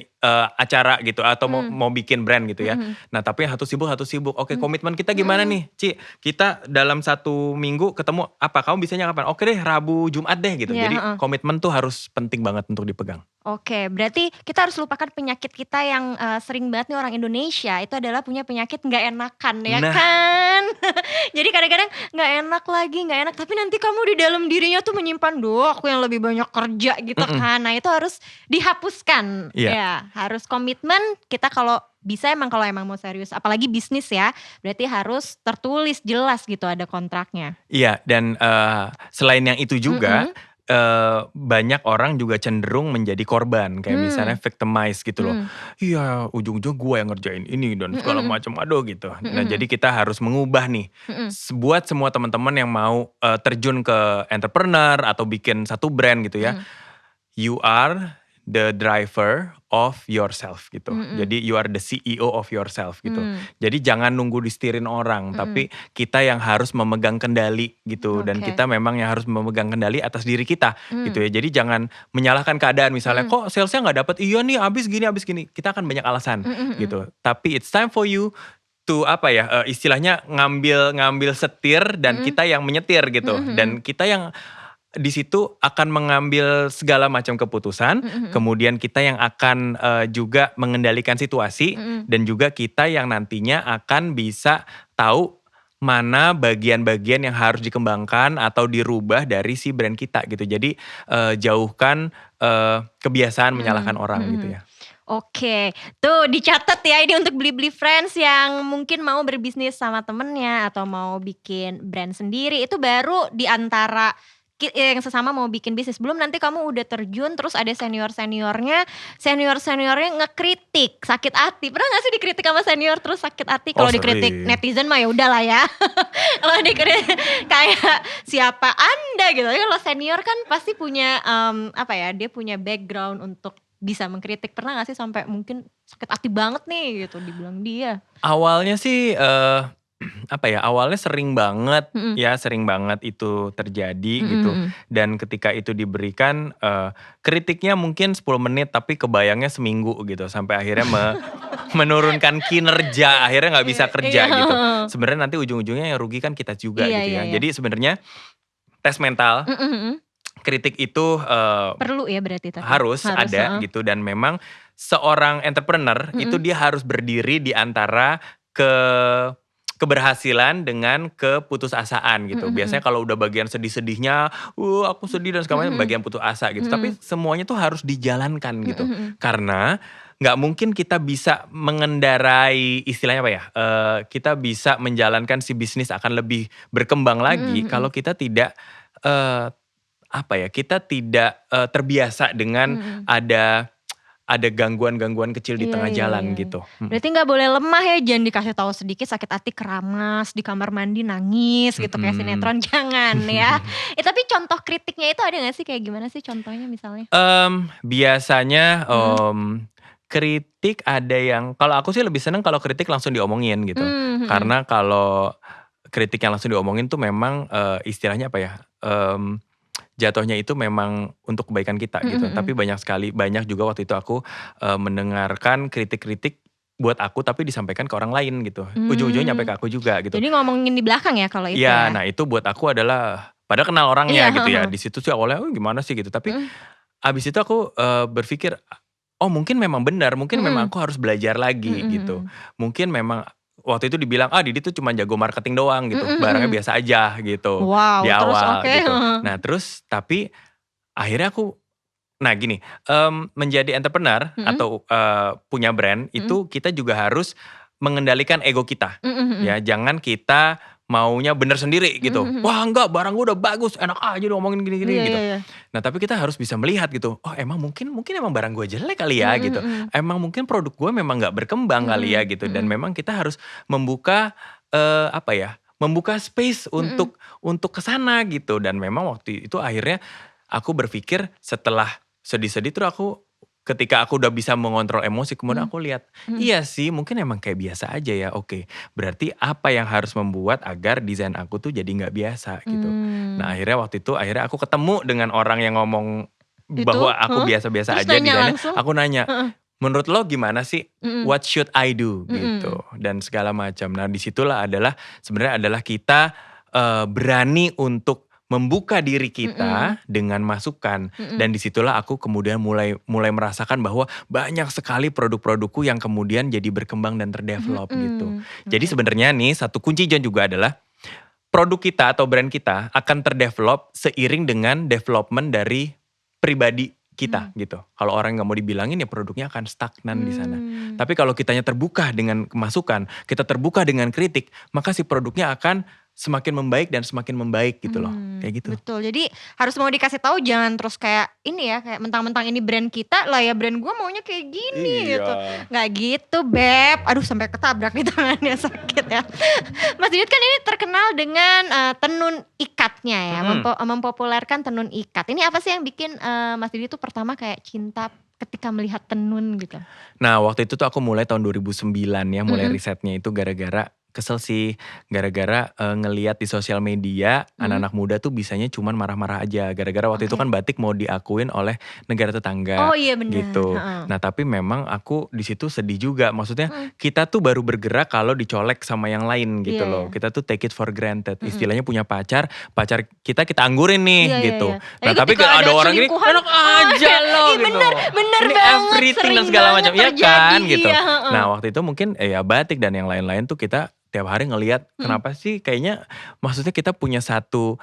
acara gitu atau mau Mhm. mau bikin brand gitu ya. Mhm. Nah tapi yang satu sibuk, oke Mmm. komitmen kita Mhm gimana mhm. nih Ci? Kita dalam 1 minggu ketemu apa? Kamu bisanya kapan? Oke deh Rabu, Jumat deh gitu. Iya, Jadi heeh. komitmen tuh harus penting banget untuk dipegang. Oke, berarti kita harus lupakan penyakit kita yang, sering banget nih orang Indonesia, itu adalah punya penyakit nggak enakan, ya Nah, kan? Jadi kadang-kadang nggak enak lagi, nggak enak, tapi nanti kamu di dalam dirinya tuh menyimpan, "Duh, aku yang lebih banyak kerja," gitu mhm, kan. Nah, itu harus dihapuskan, iya ya, harus komitmen kita kalau bisa emang kalau emang mau serius, apalagi bisnis ya, berarti harus tertulis jelas gitu, ada kontraknya. iya dan, selain yang itu juga, Mhm. banyak orang juga cenderung menjadi korban, kayak misalnya Mmm. victimize gitu loh. Mhm. Iya, ujung-ujung gue yang ngerjain ini dan Mhm segala mhm. macam, aduh gitu. Mhm Nah jadi mhm. kita harus mengubah nih, Mhm. buat semua teman-teman yang mau, terjun ke entrepreneur atau bikin satu brand gitu ya, Mhm. you are the driver of yourself gitu. Mhm. Jadi you are the CEO of yourself gitu. Mmm. Jadi jangan nunggu disetirin orang, Mhm. tapi kita yang harus memegang kendali gitu, dan Oke. kita memang yang harus memegang kendali atas diri kita Mmm. gitu ya. Jadi jangan menyalahkan keadaan, misalnya Mhm. kok salesnya nggak dapet, iya nih abis gini, kita akan banyak alasan Mhm mhm. gitu. Tapi it's time for you to apa ya, istilahnya ngambil ngambil setir dan Mhm. kita yang menyetir gitu. Mhm mhm. Dan kita yang di situ akan mengambil segala macam keputusan, Mhm mhm. kemudian kita yang akan, juga mengendalikan situasi, Mhm. dan juga kita yang nantinya akan bisa tahu mana bagian-bagian yang harus dikembangkan atau dirubah dari si brand kita gitu. Jadi, jauhkan, kebiasaan menyalahkan Mhm, orang mhm. gitu ya. Oke, tuh dicatat ya ini untuk Beli-Beli Friends yang mungkin mau berbisnis sama temennya atau mau bikin brand sendiri, itu baru di antara yang sesama mau bikin bisnis. Belum nanti kamu udah terjun terus ada senior-seniornya ngekritik, sakit hati. Pernah gak sih dikritik sama senior terus sakit hati? Kalau dikritik sering. netizen mah ya udahlah ya. Kalau dikritik kayak siapa Anda gitu. Tapi kalau senior kan pasti punya dia punya background untuk bisa mengkritik. Pernah gak sih sampai mungkin sakit hati banget nih gitu dibilang dia? Awalnya sih awalnya sering banget Mm-mm. ya, sering banget itu terjadi gitu. Mm-mm. Dan ketika itu diberikan kritiknya mungkin 10 menit tapi kebayangnya seminggu gitu. Sampai akhirnya menurunkan kinerja, akhirnya nggak bisa kerja Iya. gitu. Sebenarnya nanti ujung-ujungnya yang rugi kan kita juga Iya, gitu ya. iya. Jadi sebenarnya tes mental, Mm-mm. kritik itu Perlu ya berarti tapi harus ada gitu. Dan memang seorang entrepreneur itu dia harus berdiri di antara keberhasilan dengan keputusasaan gitu. Biasanya kalau udah bagian sedih-sedihnya, aku sedih dan segala macam, bagian putus asa gitu. Tapi semuanya tuh harus dijalankan gitu. Karena nggak mungkin kita bisa mengendarai, istilahnya apa ya, kita bisa menjalankan si bisnis akan lebih berkembang lagi kalau kita tidak kita tidak terbiasa dengan ada gangguan-gangguan kecil di Iya, tengah iya, jalan iya. gitu. Berarti gak boleh lemah ya, jangan dikasih tahu sedikit sakit hati keramas, di kamar mandi nangis gitu kayak sinetron, jangan ya. Tapi contoh kritiknya itu ada gak sih, kayak gimana sih contohnya misalnya? Biasanya kritik ada yang, kalau aku sih lebih seneng kalau kritik langsung diomongin gitu. Karena kalau kritik yang langsung diomongin tuh memang istilahnya apa ya, jatuhnya itu memang untuk kebaikan kita gitu. Tapi banyak juga waktu itu aku mendengarkan kritik-kritik buat aku tapi disampaikan ke orang lain gitu. Ujung-ujungnya nyampe ke aku juga gitu. Jadi ngomongin di belakang ya kalau itu Iya, ya? nah itu buat aku adalah, padahal kenal orangnya Iya, gitu ya. Di situ sih awalnya gimana sih gitu. Tapi abis itu aku berpikir, oh mungkin memang benar, mungkin memang aku harus belajar lagi gitu. Mungkin memang waktu itu dibilang, Didi tuh cuma jago marketing doang gitu, barangnya biasa aja gitu Wow, di terus awal oke. gitu. Nah terus tapi akhirnya aku, nah gini, menjadi entrepreneur atau punya brand itu kita juga harus mengendalikan ego kita. Ya, jangan kita maunya bener sendiri gitu. Wah enggak, barang gue udah bagus, enak aja udah ngomongin gini-gini Iya, gitu. iya, iya. Nah tapi kita harus bisa melihat gitu, oh emang mungkin emang barang gue jelek kali ya gitu. Emang mungkin produk gue memang gak berkembang kali ya gitu. Dan memang kita harus membuka membuka space untuk kesana gitu. Dan memang waktu itu akhirnya aku berpikir setelah sedih-sedih tuh ketika aku udah bisa mengontrol emosi, kemudian aku lihat, iya sih mungkin emang kayak biasa aja ya, oke. Berarti apa yang harus membuat agar desain aku tuh jadi gak biasa gitu. Nah akhirnya waktu itu, aku ketemu dengan orang yang ngomong bahwa aku biasa-biasa Terus aja nanya desainnya. langsung? Aku nanya, menurut lo gimana sih? What should I do? Gitu. Dan segala macam. Nah disitulah sebenarnya adalah kita berani untuk membuka diri kita dengan masukan. Dan disitulah aku kemudian mulai merasakan bahwa banyak sekali produk-produkku yang kemudian jadi berkembang dan terdevelop gitu. Jadi sebenarnya nih satu kunci juga adalah produk kita atau brand kita akan terdevelop seiring dengan development dari pribadi kita gitu. Kalau orang nggak mau dibilangin ya produknya akan stagnan di sana. Tapi kalau kitanya terbuka dengan masukan, kita terbuka dengan kritik, maka si produknya akan semakin membaik dan semakin membaik gitu loh. Kayak gitu. Betul. Jadi harus mau dikasih tahu, jangan terus kayak ini ya, kayak mentang-mentang ini brand kita lah ya, brand gue maunya kayak gini gitu. Nggak gitu, Beb. Aduh sampai ketabrak di tangannya, sakit ya. Mas Didit kan ini terkenal dengan tenun ikatnya ya, mempopulerkan tenun ikat. Ini apa sih yang bikin Mas Didit tuh pertama kayak cinta ketika melihat tenun gitu? Nah waktu itu tuh aku mulai tahun 2009 ya, mulai risetnya itu gara-gara kesel sih, gara-gara ngelihat di sosial media anak-anak muda tuh bisanya cuman marah-marah aja, gara-gara waktu itu kan batik mau diakuin oleh negara tetangga. Oh iya benar. Gitu. Nah tapi memang aku di situ sedih juga, maksudnya kita tuh baru bergerak kalau dicolek sama yang lain gitu loh. Kita tuh take it for granted, istilahnya punya pacar kita anggurin nih gitu. Nah tapi ada orang gini, enak aja loh gitu. Bener ini banget, everything dan segala macam, ya kan gitu. Nah waktu itu mungkin ya batik dan yang lain-lain tuh kita tiap hari ngelihat, kenapa sih kayaknya, maksudnya kita punya satu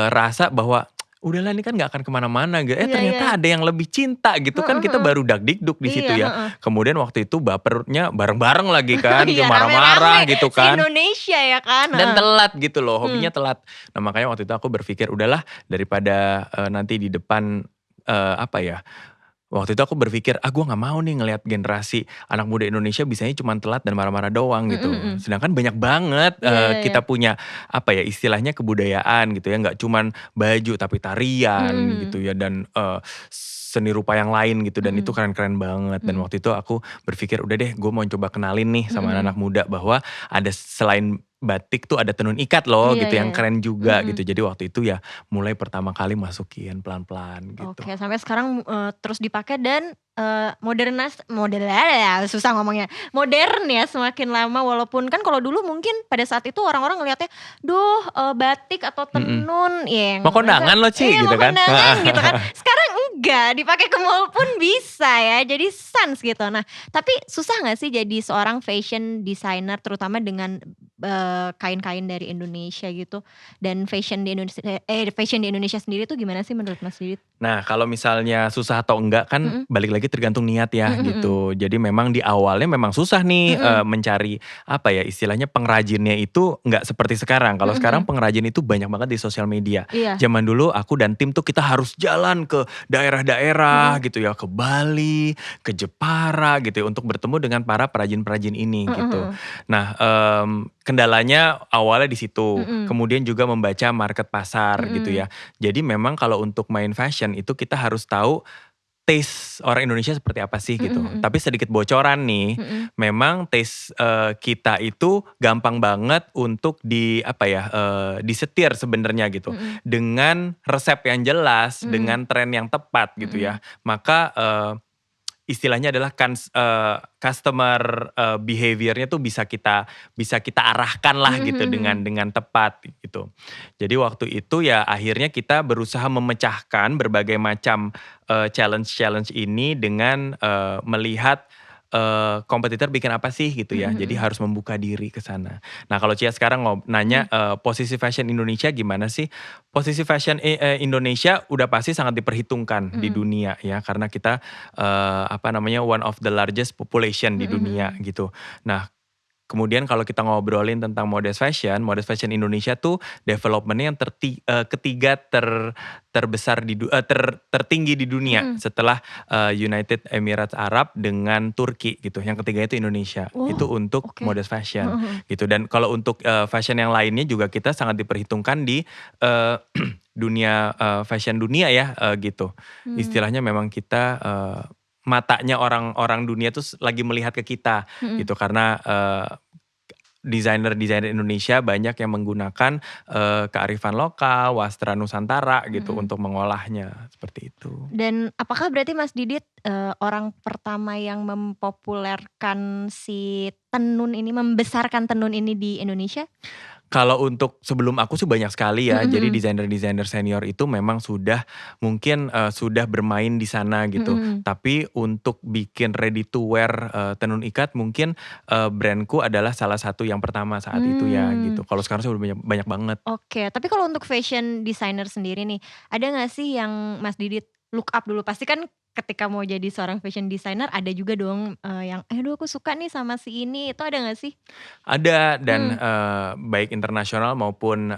rasa bahwa udahlah ini kan gak akan kemana-mana gitu. Iya, Ternyata iya. ada yang lebih cinta gitu kan, kita baru dakdikduk di situ Iya, ya. heeh. Kemudian waktu itu bapernya bareng-bareng lagi kan, Iya, marah-marah rame-rame gitu kan. se-Indonesia ya kan, Dan heeh. telat gitu loh, Mmm. hobinya telat. Nah makanya waktu itu aku berpikir udahlah daripada nanti di depan apa ya, waktu itu aku berpikir, gue gak mau nih ngelihat generasi anak muda Indonesia bisanya cuma telat dan marah-marah doang Mhm, gitu. mhm. Sedangkan banyak banget Iya, iya, iya. kita punya apa ya, istilahnya kebudayaan gitu ya, gak cuman baju tapi Mhm, tarian mhm. gitu ya, dan seni rupa yang lain gitu, dan itu Mhm. keren-keren banget. Dan Mhm. waktu itu aku berpikir udah deh gue mau coba kenalin nih Mhm, sama mhm. anak-anak muda bahwa ada selain batik tuh ada tenun ikat loh Iya, gitu iya, yang iya. keren juga Mhm. gitu. Jadi waktu itu ya mulai pertama kali masukin pelan-pelan gitu. Oke, sampai sekarang, terus dipakai dan, susah ngomongnya, modern ya semakin lama, walaupun kan kalau dulu mungkin pada saat itu orang-orang ngelihatnya, "Duh, batik atau Mhm. tenun yang Mau kondangan lo Ci iya gitu mau kan. kondangan gitu kan." Sekarang enggak, dipakai ke mall pun bisa ya, jadi sans gitu. Nah, tapi susah nggak sih jadi seorang fashion designer terutama dengan, kain-kain dari Indonesia gitu, dan fashion di Indonesia sendiri tuh gimana sih menurut Mas Didit? Nah kalau misalnya susah atau enggak kan Mhm. balik lagi tergantung niat ya Mhm, mhm. gitu. Jadi memang di awalnya memang susah nih Mhm. mencari apa ya, istilahnya pengrajinnya itu nggak seperti sekarang. Kalau Mhm, mhm. sekarang pengrajin itu banyak banget di sosial media. Iya. Zaman dulu aku dan tim tuh kita harus jalan ke daerah-daerah Mhm. gitu ya, ke Bali, ke Jepara gitu ya, untuk bertemu dengan para perajin-perajin ini Heeh, gitu. heeh. Nah kendalanya awalnya di situ. Mhm. Kemudian juga membaca market pasar gitu Mhm. ya. Jadi memang kalau untuk main fashion itu kita harus tahu taste orang Indonesia seperti apa sih Mhm, gitu. mhm. Tapi sedikit bocoran nih, Mhm. memang taste kita itu gampang banget untuk apa ya, disetir sebenarnya gitu. Mhm. Dengan resep yang jelas, Mhm. dengan tren yang tepat gitu Mhm. ya. Maka istilahnya adalah customer behavior-nya tuh bisa kita arahkan lah Mhm, gitu mhm, mhm. dengan tepat gitu. Jadi waktu itu ya akhirnya kita berusaha memecahkan berbagai macam challenge-challenge ini dengan melihat kompetitor bikin apa sih gitu Mhm, ya. Jadi mhm. harus membuka diri ke sana. Nah kalau Cia sekarang nanya Mhm. posisi fashion Indonesia gimana sih? Posisi fashion Indonesia udah pasti sangat diperhitungkan di Mhm. dunia ya, karena kita apa namanya, one of the largest population di Mhm, dunia mhm. gitu. Nah kemudian kalau kita ngobrolin tentang modest fashion Indonesia tuh development-nya yang ketiga terbesar tertinggi di dunia Mhm. setelah United Emirates Arab dengan Turki gitu. Yang ketiga itu Indonesia. Itu Oh, untuk oke. modest fashion Heeh, heeh. gitu. Dan kalau untuk fashion yang lainnya juga kita sangat diperhitungkan di dunia fashion dunia ya gitu. Mmm. Istilahnya memang kita matanya orang-orang dunia tuh lagi melihat ke kita Mhm. gitu, karena desainer-desainer Indonesia banyak yang menggunakan kearifan lokal, wastra Nusantara gitu Mhm. untuk mengolahnya, seperti itu. Dan apakah berarti Mas Didit, orang pertama yang mempopulerkan si tenun ini, membesarkan tenun ini di Indonesia? Kalau untuk sebelum aku sih banyak sekali ya. Mhm, Jadi mhm. desainer-desainer senior itu memang sudah mungkin sudah bermain di sana Mhm, gitu. mhm. Tapi untuk bikin ready to wear tenun ikat mungkin brandku adalah salah satu yang pertama saat itu ya Mmm. gitu. Kalau sekarang sih udah banyak, banyak banget. Oke, tapi kalau untuk fashion designer sendiri nih, ada nggak sih yang Mas Didit look up dulu? Pasti kan ketika mau jadi seorang fashion designer ada juga dong, yang, "Aduh aku suka nih sama si ini." Itu ada nggak sih? Ada, dan Mmm. baik internasional maupun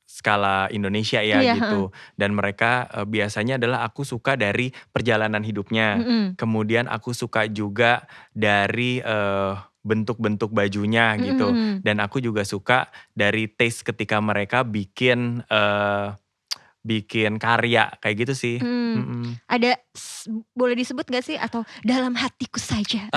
skala Indonesia ya Iya, heeh. gitu. Dan mereka biasanya adalah aku suka dari perjalanan hidupnya. Mhm. Kemudian aku suka juga dari bentuk-bentuk bajunya Mhm, gitu. mhm. Dan aku juga suka dari taste ketika mereka bikin karya kayak gitu sih. Mhm. Mhm. Ada boleh disebut nggak sih atau dalam hatiku saja?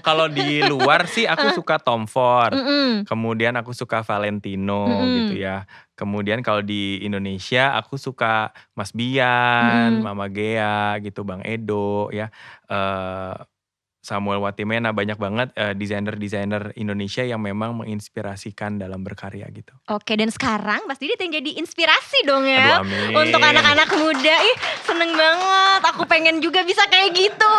Kalau di luar sih aku Heeh. suka Tom Ford, Mhm. kemudian aku suka Valentino gitu Mhm. ya. Kemudian kalau di Indonesia aku suka Mas Bian, Mhm. Mama Gea gitu, Bang Edo ya, eee, Samuel Watimena, banyak banget desainer-desainer Indonesia yang memang menginspirasikan dalam berkarya gitu. Oke, dan sekarang Mas Didit yang jadi inspirasi dong Aduh ya, untuk amin. anak-anak muda. Ih, seneng banget, aku pengen juga bisa kayak gitu.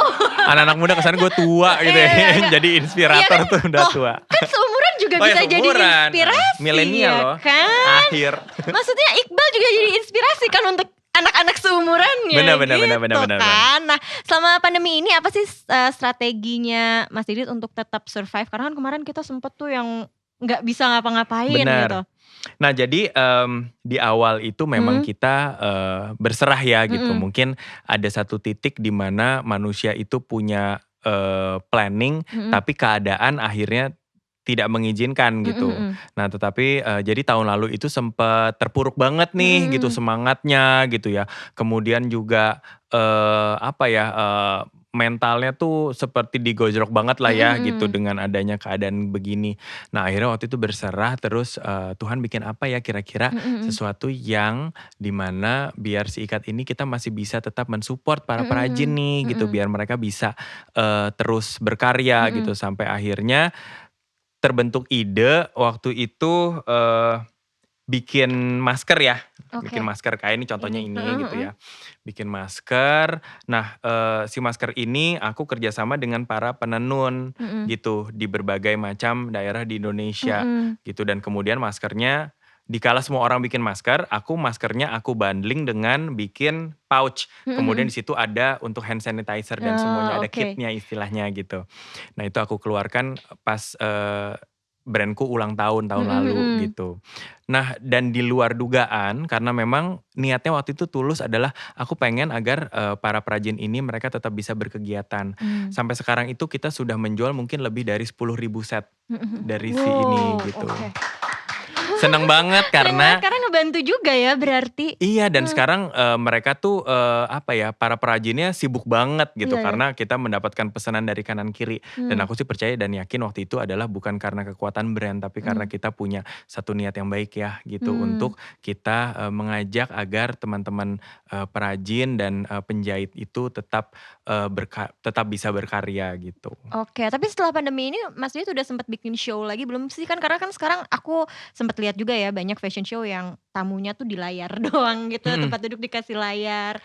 Anak-anak muda kesannya gue tua gitu Iya, ya, iya, iya. jadi Iya inspirator kan, tuh udah loh tua. kan seumuran juga Oh ya bisa jadi seumuran, inspirasi milenial ya loh, kan? akhir. Maksudnya Iqbal juga jadi inspirasi kan untuk anak-anak seumurannya Benar, benar, gitu benar, benar, benar, benar. kan. Nah selama pandemi ini apa sih strateginya Mas Didit untuk tetap survive? Karena kan kemarin kita sempet tuh yang gak bisa ngapa-ngapain gitu. Benar. Nah jadi di awal itu memang kita berserah ya gitu. Mungkin ada satu titik di mana manusia itu punya planning, tapi keadaan akhirnya tidak mengizinkan gitu. Nah tetapi jadi tahun lalu itu sempat terpuruk banget nih gitu semangatnya gitu ya. Kemudian juga apa ya, mentalnya tuh seperti digojlok banget lah ya gitu dengan adanya keadaan begini. Nah akhirnya waktu itu berserah terus Tuhan bikin apa ya kira-kira sesuatu yang dimana biar si Ikat ini kita masih bisa tetap mensupport para perajin nih gitu. Biar mereka bisa terus berkarya gitu sampai akhirnya terbentuk ide waktu itu bikin masker ya. Bikin masker kayak ini contohnya ini gitu ya. Bikin masker. Nah si masker ini aku kerjasama dengan para penenun gitu. Di berbagai macam daerah di Indonesia gitu. Dan kemudian maskernya dikala semua orang bikin masker, maskernya aku bundling dengan bikin pouch. Kemudian di situ ada untuk hand sanitizer dan semuanya ada kitnya istilahnya gitu. Nah itu aku keluarkan pas brandku ulang tahun lalu gitu. Nah dan di luar dugaan karena memang niatnya waktu itu tulus adalah aku pengen agar para perajin ini mereka tetap bisa berkegiatan. Sampai sekarang itu kita sudah menjual mungkin lebih dari 10.000 set dari si ini gitu. Seneng banget karena ngebantu juga ya berarti. Iya dan sekarang mereka tuh apa ya, para perajinnya sibuk banget gitu karena kita mendapatkan pesanan dari kanan kiri. Dan aku sih percaya dan yakin waktu itu adalah bukan karena kekuatan brand tapi karena kita punya satu niat yang baik ya gitu untuk kita mengajak agar teman-teman perajin dan penjahit itu tetap bisa berkarya gitu. Oke, tapi setelah pandemi ini Mas Didit udah sempat bikin show lagi belum sih? Kan karena kan sekarang aku sempat lihat juga ya banyak fashion show yang tamunya tuh di layar doang gitu, tempat duduk dikasih layar.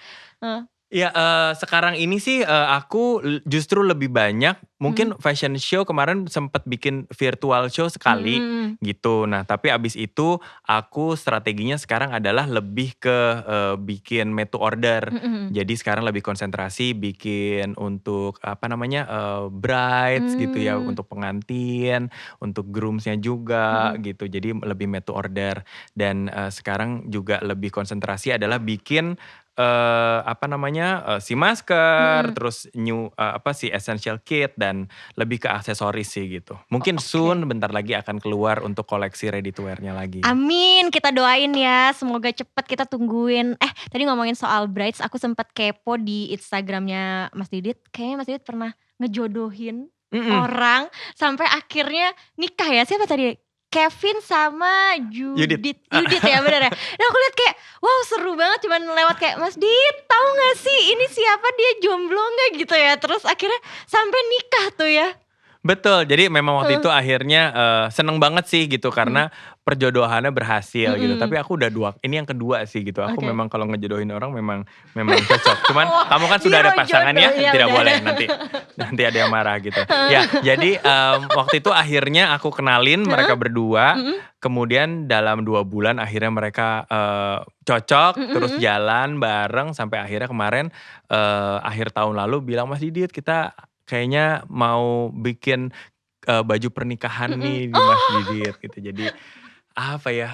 Ya sekarang ini sih aku justru lebih banyak mungkin fashion show kemarin sempat bikin virtual show sekali gitu. Nah tapi abis itu aku strateginya sekarang adalah lebih ke bikin made to order. Jadi sekarang lebih konsentrasi bikin untuk apa namanya brides gitu ya, untuk pengantin, untuk groomsnya juga gitu. Jadi lebih made to order dan sekarang juga lebih konsentrasi adalah bikin apa namanya si masker, terus si essential kit dan lebih ke aksesoris sih gitu. Mungkin soon bentar lagi akan keluar untuk koleksi ready to wear-nya lagi. Amin, kita doain ya, semoga cepet kita tungguin. Tadi ngomongin soal brides, aku sempet kepo di Instagramnya Mas Didit. Kayaknya Mas Didit pernah ngejodohin orang sampai akhirnya nikah ya. Siapa tadi? Kevin sama Judith ya bener ya. Nah aku lihat kayak wow seru banget cuman lewat kayak Mas Dit tahu nggak sih ini siapa dia jomblo nggak gitu ya. Terus akhirnya sampai nikah tuh ya. Betul, jadi memang waktu itu akhirnya seneng banget sih gitu karena perjodohannya berhasil gitu. Tapi aku udah ini yang kedua sih gitu. Aku memang kalau ngejodohin orang memang cocok. Cuman kamu kan sudah ada pasangan ya, tidak boleh nanti ada yang marah gitu. Ya, jadi waktu itu akhirnya aku kenalin mereka berdua. Kemudian dalam 2 bulan akhirnya mereka cocok, terus jalan bareng sampai akhirnya kemarin akhir tahun lalu bilang Mas Didit kita kayaknya mau bikin baju pernikahan nih di Mas Didit gitu. Jadi apa ya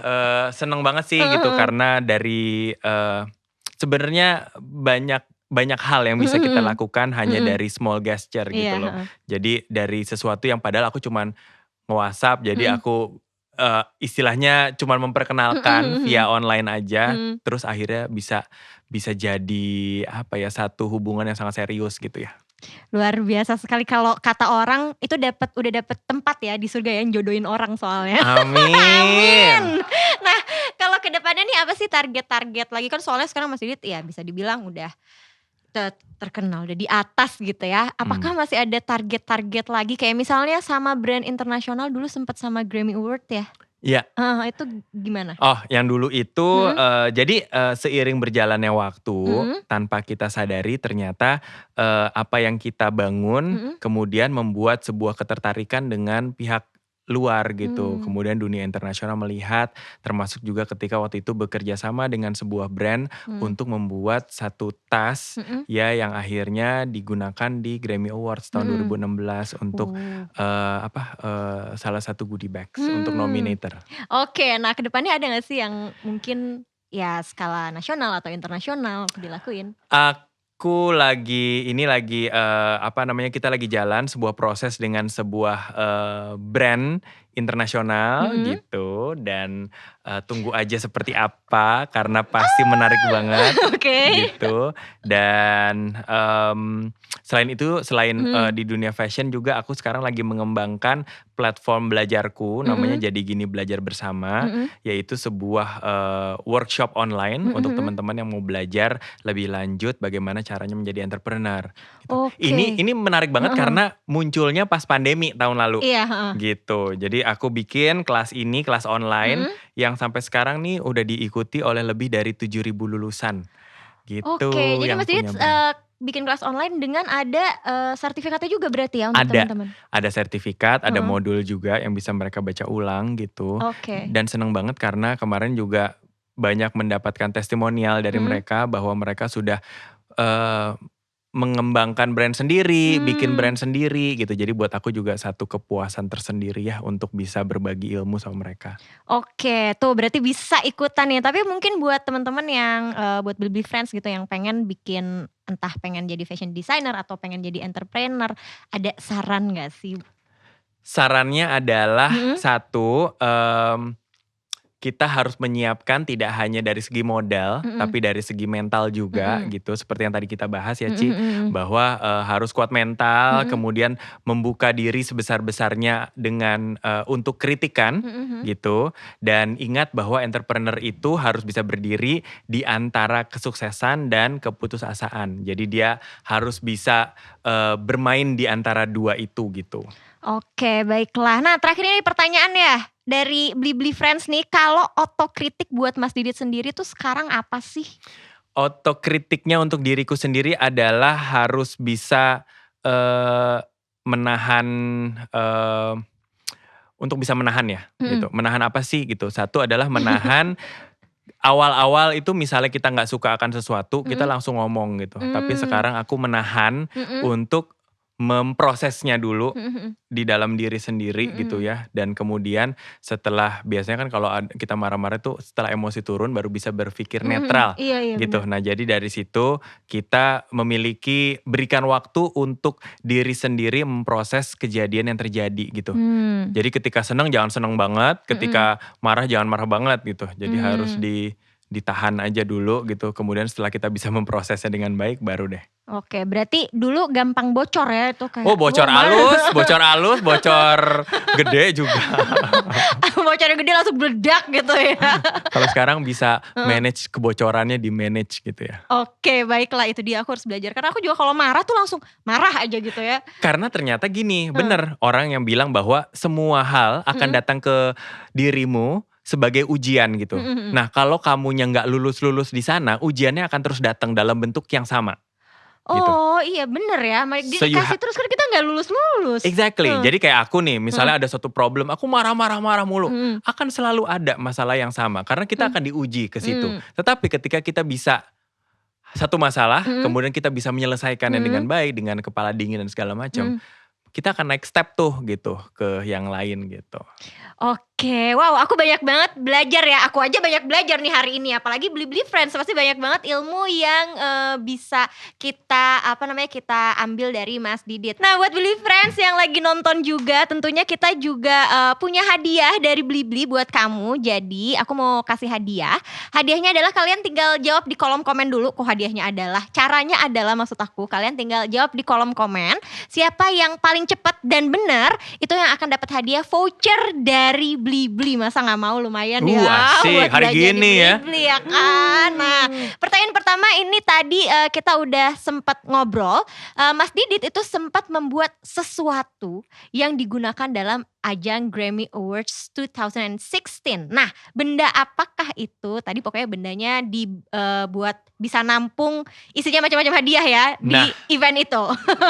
seneng banget sih gitu karena dari sebenarnya banyak hal yang bisa kita lakukan hanya dari small gesture gitu loh. Jadi dari sesuatu yang padahal aku cuman nge-WhatsApp jadi aku istilahnya cuman memperkenalkan via online aja terus akhirnya bisa jadi apa ya satu hubungan yang sangat serius gitu ya. Luar biasa sekali kalau kata orang itu udah dapet tempat ya di surga yang jodohin orang soalnya. Amin. Nah kalau kedepannya nih apa sih target-target lagi kan soalnya sekarang Mas Didit ya bisa dibilang udah terkenal udah di atas gitu ya. Apakah masih ada target-target lagi kayak misalnya sama brand internasional dulu sempat sama Grammy Award ya? Iya. Itu gimana? Oh yang dulu itu jadi seiring berjalannya waktu tanpa kita sadari ternyata apa yang kita bangun kemudian membuat sebuah ketertarikan dengan pihak luar gitu. Hmm. Kemudian dunia internasional melihat, termasuk juga ketika waktu itu bekerja sama dengan sebuah brand untuk membuat satu tas Mm-mm. ya yang akhirnya digunakan di Grammy Awards tahun Mm-mm. 2016 untuk Oh. salah satu goodie bags untuk nominator. Oke, nah kedepannya ada gak sih yang mungkin ya skala nasional atau internasional dilakuin? Aku kita lagi jalan sebuah proses dengan sebuah brand internasional Mm-mm. gitu dan tunggu aja seperti apa karena pasti menarik banget Oke. gitu. Dan selain Mm. di dunia fashion juga aku sekarang lagi mengembangkan platform belajarku namanya Mm-mm. Jadi Gini Belajar Bersama, Mm-mm. yaitu sebuah workshop online untuk Mm-mm. teman-teman yang mau belajar lebih lanjut bagaimana caranya menjadi entrepreneur gitu. Oke. Ini menarik banget Heeh. karena munculnya pas pandemi tahun lalu. Iya, heeh. Gitu. Jadi aku bikin kelas online Mm-mm. yang sampai sekarang nih udah diikuti oleh lebih dari 7.000 lulusan. Oke, Gitu jadi yang Mas Didit punya brand. bikin kelas online dengan ada sertifikatnya juga berarti ya untuk Ada, teman-teman? ada sertifikat, ada Heeh. modul juga yang bisa mereka baca ulang gitu. Oke. Dan seneng banget karena kemarin juga banyak mendapatkan testimonial dari Mm-mm. mereka bahwa mereka sudah eh, mengembangkan brand sendiri, bikin brand sendiri gitu. Jadi buat aku juga satu kepuasan tersendiri ya untuk bisa berbagi ilmu sama mereka. Oke, tuh berarti bisa ikutan ya. Tapi mungkin buat teman-teman yang buat Blibli Friends gitu yang pengen bikin entah pengen jadi fashion designer atau pengen jadi entrepreneur, ada saran gak sih? Sarannya adalah Mm-mm. satu, kita harus menyiapkan tidak hanya dari segi modal, Mm-mm. tapi dari segi mental juga Mm-mm. gitu. Seperti yang tadi kita bahas ya Ci, Mm-mm. bahwa harus kuat mental, Mm-mm. kemudian membuka diri sebesar-besarnya dengan untuk kritikan Mm-mm. gitu. Dan ingat bahwa entrepreneur itu harus bisa berdiri di antara kesuksesan dan keputusasaan. Jadi dia harus bisa bermain di antara dua itu gitu. Oke, baiklah. Nah, terakhir ini pertanyaan ya dari Blibli Friends nih, kalau otokritik buat Mas Didit sendiri tuh sekarang apa sih? Otokritiknya untuk diriku sendiri adalah harus bisa menahan, untuk bisa menahan ya gitu. Mm-mm. Menahan apa sih gitu. Satu adalah menahan awal-awal itu misalnya kita gak suka akan sesuatu, kita Mm-mm. langsung ngomong gitu. Tapi sekarang aku menahan Mm-mm. untuk memprosesnya dulu Mm-mm. di dalam diri sendiri gitu Mm-mm. ya. Dan kemudian setelah biasanya kan kalau kita marah-marah tuh setelah emosi turun baru bisa berpikir netral Iya gitu. benar. Nah jadi dari situ kita berikan waktu untuk diri sendiri memproses kejadian yang terjadi gitu. Jadi ketika seneng jangan seneng banget, ketika marah jangan marah banget gitu. Jadi harus ditahan aja dulu gitu. Kemudian setelah kita bisa memprosesnya dengan baik baru deh. Oke, berarti dulu gampang bocor ya itu kayak. Oh bocor halus, bocor gede juga. Bocornya gede langsung meledak gitu ya. Kalau sekarang bisa manage kebocorannya di manage gitu ya. Oke, baiklah itu dia aku harus belajar. Karena aku juga kalau marah tuh langsung marah aja gitu ya. Karena ternyata gini, bener orang yang bilang bahwa semua hal akan datang ke dirimu sebagai ujian gitu. Nah kalau kamunya gak lulus-lulus di sana, ujiannya akan terus datang dalam bentuk yang sama. Gitu. Oh iya bener ya, dikasih terus kan kita gak lulus-lulus. Exactly, jadi kayak aku nih misalnya ada suatu problem, aku marah-marah mulu, akan selalu ada masalah yang sama. Karena kita akan diuji ke situ. Tetapi ketika kita bisa satu masalah, kemudian kita bisa menyelesaikannya dengan baik, dengan kepala dingin dan segala macam, kita akan next step tuh gitu ke yang lain gitu. Oke, wow aku banyak banget belajar ya. Aku aja banyak belajar nih hari ini. Apalagi Blibli Friends pasti banyak banget ilmu yang bisa kita kita ambil dari Mas Didit. Nah buat Blibli Friends yang lagi nonton juga, tentunya kita juga punya hadiah dari Blibli buat kamu. Jadi aku mau kasih hadiah. Hadiahnya adalah kalian tinggal jawab di kolom komen dulu. Kok hadiahnya adalah? Caranya adalah maksud aku kalian tinggal jawab di kolom komen. Siapa yang paling cepat dan benar itu yang akan dapat hadiah voucher dari Blibli. Masa gak mau, lumayan ya asik, buat hari belanja gini di ya. Blibli ya kan. Nah pertanyaan pertama ini tadi kita udah sempat ngobrol. Mas Didit itu sempat membuat sesuatu yang digunakan dalam ajang Grammy Awards 2016. Nah, benda apakah itu? Tadi pokoknya bendanya dibuat bisa nampung isinya macam-macam hadiah ya di Nah. event itu.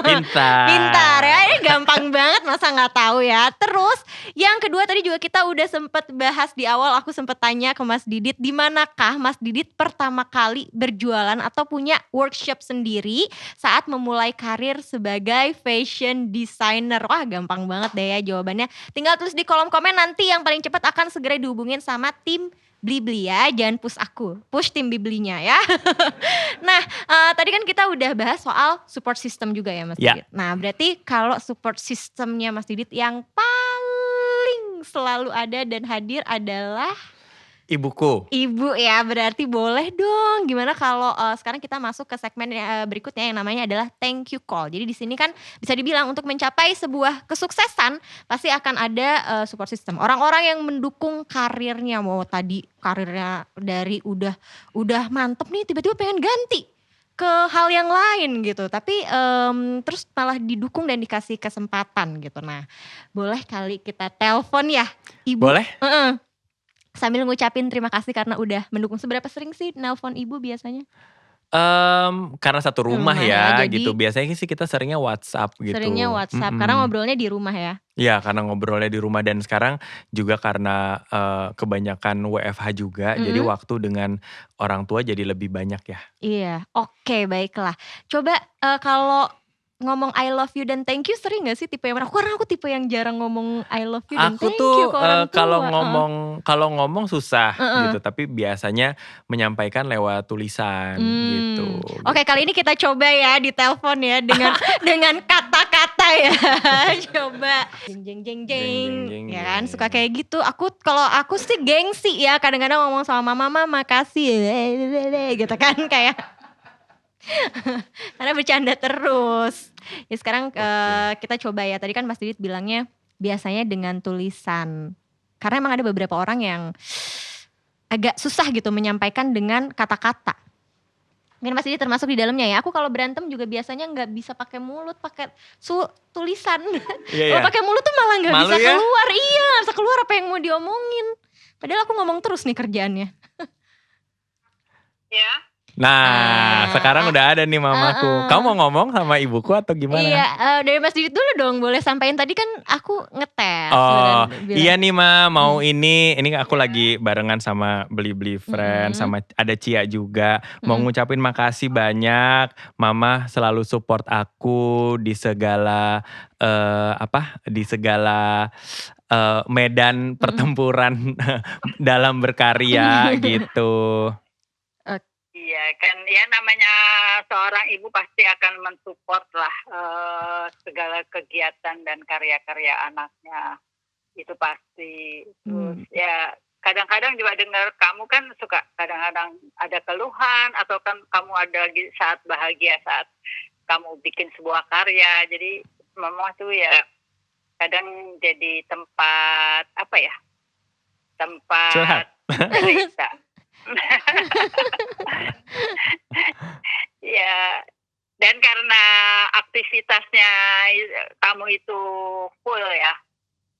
Pintar. Pintar ya, ini gampang banget masa nggak tahu ya. Terus yang kedua tadi juga kita udah sempet bahas di awal, aku sempet tanya ke Mas Didit, di manakah Mas Didit pertama kali berjualan atau punya workshop sendiri saat memulai karir sebagai fashion designer? Wah, gampang banget deh ya jawabannya. Tinggal tulis di kolom komen, nanti yang paling cepat akan segera dihubungin sama tim Blibli ya, jangan push aku, push tim Bliblinya ya. Nah, tadi kan kita udah bahas soal support system juga ya Mas Ya. Didit. Nah, berarti kalau support systemnya Mas Didit yang paling selalu ada dan hadir adalah Ibuku. ibu ya, berarti boleh dong. Gimana kalau sekarang kita masuk ke segmen berikutnya yang namanya adalah thank you call. Jadi di sini kan bisa dibilang untuk mencapai sebuah kesuksesan pasti akan ada support system. Orang-orang yang mendukung karirnya, mau tadi karirnya dari udah mantep nih tiba-tiba pengen ganti ke hal yang lain gitu. Tapi terus malah didukung dan dikasih kesempatan gitu. Nah, boleh kali kita telepon ya Ibu. Boleh? Sambil ngucapin terima kasih karena udah mendukung. Seberapa sering sih nelpon ibu biasanya? Karena satu rumah Rumah ya, ya jadi gitu. Biasanya sih kita seringnya WhatsApp gitu. Seringnya WhatsApp, karena ngobrolnya di rumah ya? Iya, karena ngobrolnya di rumah dan sekarang juga karena kebanyakan WFH juga, jadi waktu dengan orang tua jadi lebih banyak ya. Iya, oke baiklah. Coba kalau ngomong I love you dan thank you sering gak sih tipe yang mana? Karena aku tipe yang jarang ngomong I love you dan Aku thank tuh you ke orang tua. kalau ngomong susah gitu, tapi biasanya menyampaikan lewat tulisan gitu. Oke, kali ini kita coba ya di telepon ya dengan kata-kata ya. Coba jeng jeng jeng jeng, Jeng, ya kan jeng. suka kayak gitu. Kalau aku sih gengsi ya, kadang-kadang ngomong sama mama makasih gitu kan kayak karena bercanda terus. Ya sekarang kita coba ya. Tadi kan Mas Didit bilangnya biasanya dengan tulisan. Karena emang ada beberapa orang yang agak susah gitu menyampaikan dengan kata-kata. Mungkin Mas Didit termasuk di dalamnya ya. Aku kalau berantem juga biasanya nggak bisa pakai mulut, pakai tulisan. Iya, Kalau pakai mulut tuh malah nggak Malu bisa ya? keluar. Iya, nggak bisa keluar apa yang mau diomongin. Padahal aku ngomong terus nih kerjaannya. Ya, Nah, sekarang udah ada nih mamaku. Kamu mau ngomong sama ibuku atau gimana? Iya, dari Mas Didit dulu dong, boleh sampaikan. Tadi kan aku ngetes. Oh, bilang. iya nih Ma, mau ini aku lagi barengan sama Blibli Friends, sama ada Cia juga. Mau ngucapin makasih banyak, Mama selalu support aku di segala di segala medan pertempuran dalam berkarya gitu. iya kan ya namanya seorang ibu pasti akan mensupport lah segala kegiatan dan karya-karya anaknya. Itu pasti. Terus ya kadang-kadang juga dengar kamu kan suka kadang-kadang ada keluhan atau kan kamu ada saat bahagia saat kamu bikin sebuah karya. Jadi mama tuh ya kadang jadi tempat apa ya? Curhat. Tempat cerita. Ya, dan karena aktivitasnya kamu itu full ya,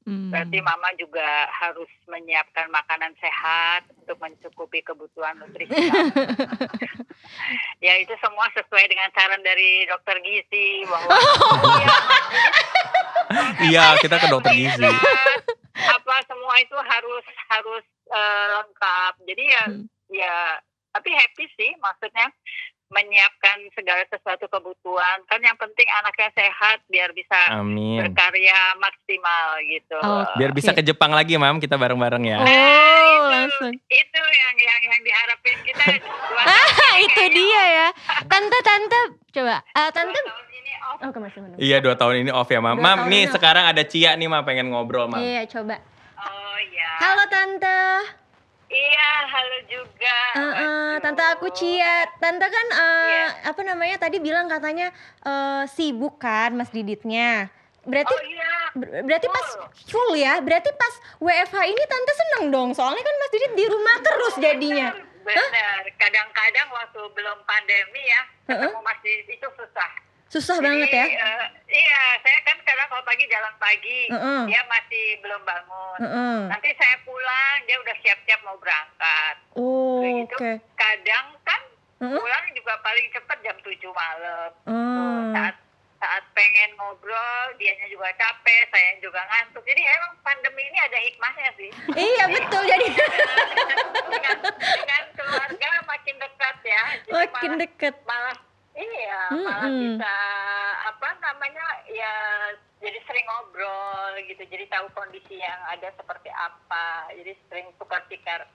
berarti mama juga harus menyiapkan makanan sehat untuk mencukupi kebutuhan nutrisi kamu. Ya itu semua sesuai dengan saran dari dokter gizi bahwa Iya, kita ke dokter gizi. apa semua itu harus lengkap. Jadi ya tapi happy sih, maksudnya menyiapkan segala sesuatu kebutuhan. Kan yang penting anaknya sehat biar bisa Amin. berkarya maksimal gitu. Biar bisa ke Jepang lagi, Mam, kita bareng-bareng ya. Langsung. Itu yang diharapin kita. Itu dia ya. Tante, coba. Tante. Tahun ini off. Oh, masih mana? Iya, 2 tahun ini off ya, Mam. 2 Mam, tahun nih ini off. sekarang ada Cia nih, Mam, pengen ngobrol, Mam. Iya, coba. Oh ya. Halo Tante. Iya, halo juga. Tante aku Cia. Tante kan apa namanya tadi bilang katanya sibuk kan Mas Diditnya. Berarti Oh iya. berarti pas full ya. Berarti pas WFH ini Tante seneng dong. Soalnya kan Mas Didit di rumah terus jadinya. Benar. Kadang-kadang waktu belum pandemi ya, ketemu Mas Didit itu susah. Susah Jadi banget ya? iya, saya kan kadang kalau pagi jalan pagi, Heeh. dia masih belum bangun. Heeh. Nanti saya pulang, dia udah siap-siap mau berangkat. Udah gitu, Oke. kadang kan Heeh. pulang juga paling cepat jam 7 malam. Tuh, Oh. saat pengen ngobrol, dianya juga capek, saya juga ngantuk. Jadi emang pandemi ini ada hikmahnya sih. Iya betul, jadi dengan keluarga makin dekat ya. Jadi makin deket. malah malah Mm-mm. bisa apa namanya ya, jadi sering ngobrol gitu, jadi tahu kondisi yang ada seperti apa, jadi sering tukar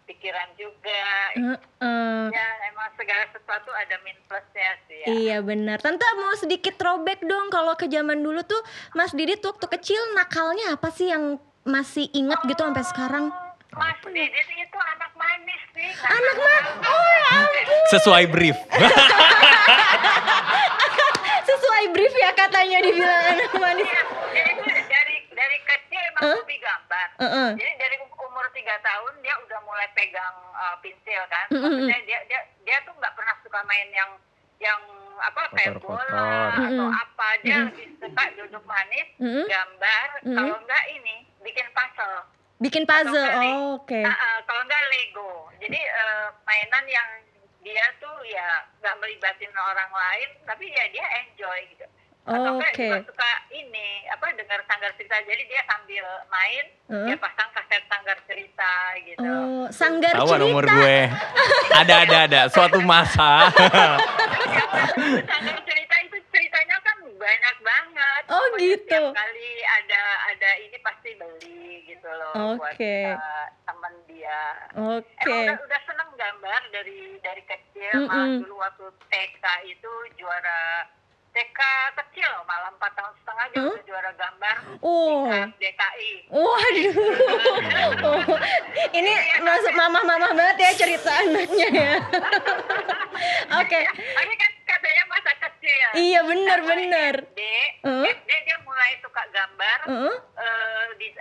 pikiran juga. Heeh. Ya emang segala sesuatu ada min plusnya sih ya. Iya benar. Tante mau sedikit throwback dong, kalau ke zaman dulu tuh Mas Didit waktu kecil nakalnya apa sih yang masih ingat gitu sampai sekarang? Mas Didit itu anak manis sih. Anak oh ya ampun. Sesuai brief. Sesuai brief ya katanya dibilang anak manis. Iya, jadi dari kecil emang hobi gambar. Jadi dari umur 3 tahun dia udah mulai pegang pensil kan. Maksudnya dia tuh nggak pernah suka main yang apa kayak bola atau apa. Dia lebih suka duduk manis, gambar. Kalau enggak ini bikin puzzle. Bikin puzzle. Kalau Oke. kalau enggak Lego. Jadi mainan yang dia tuh ya nggak melibatin orang lain, tapi ya dia enjoy gitu. Atau enggak juga suka ini apa, dengar sanggar cerita. Jadi dia sambil main dia pasang kaset sanggar cerita gitu. Oh, sanggar Tawan cerita. umur gue. Ada suatu masa. Sanggar cerita itu ceritanya kan banyak banget. Oh, Pokoknya gitu. Setiap kali ada ini pasti beli gitu loh buat teman dia. Emang udah seneng gambar dari kecil. Malah dulu waktu TK itu juara TK kecil, malah 4 tahun setengah dia udah juara gambar tingkat DKI. Waduh. Ini masuk mamah-mamah banget ya cerita anaknya ya. Oke. Tapi kan katanya masa kecil. Iya benar. SD dia mulai suka gambar di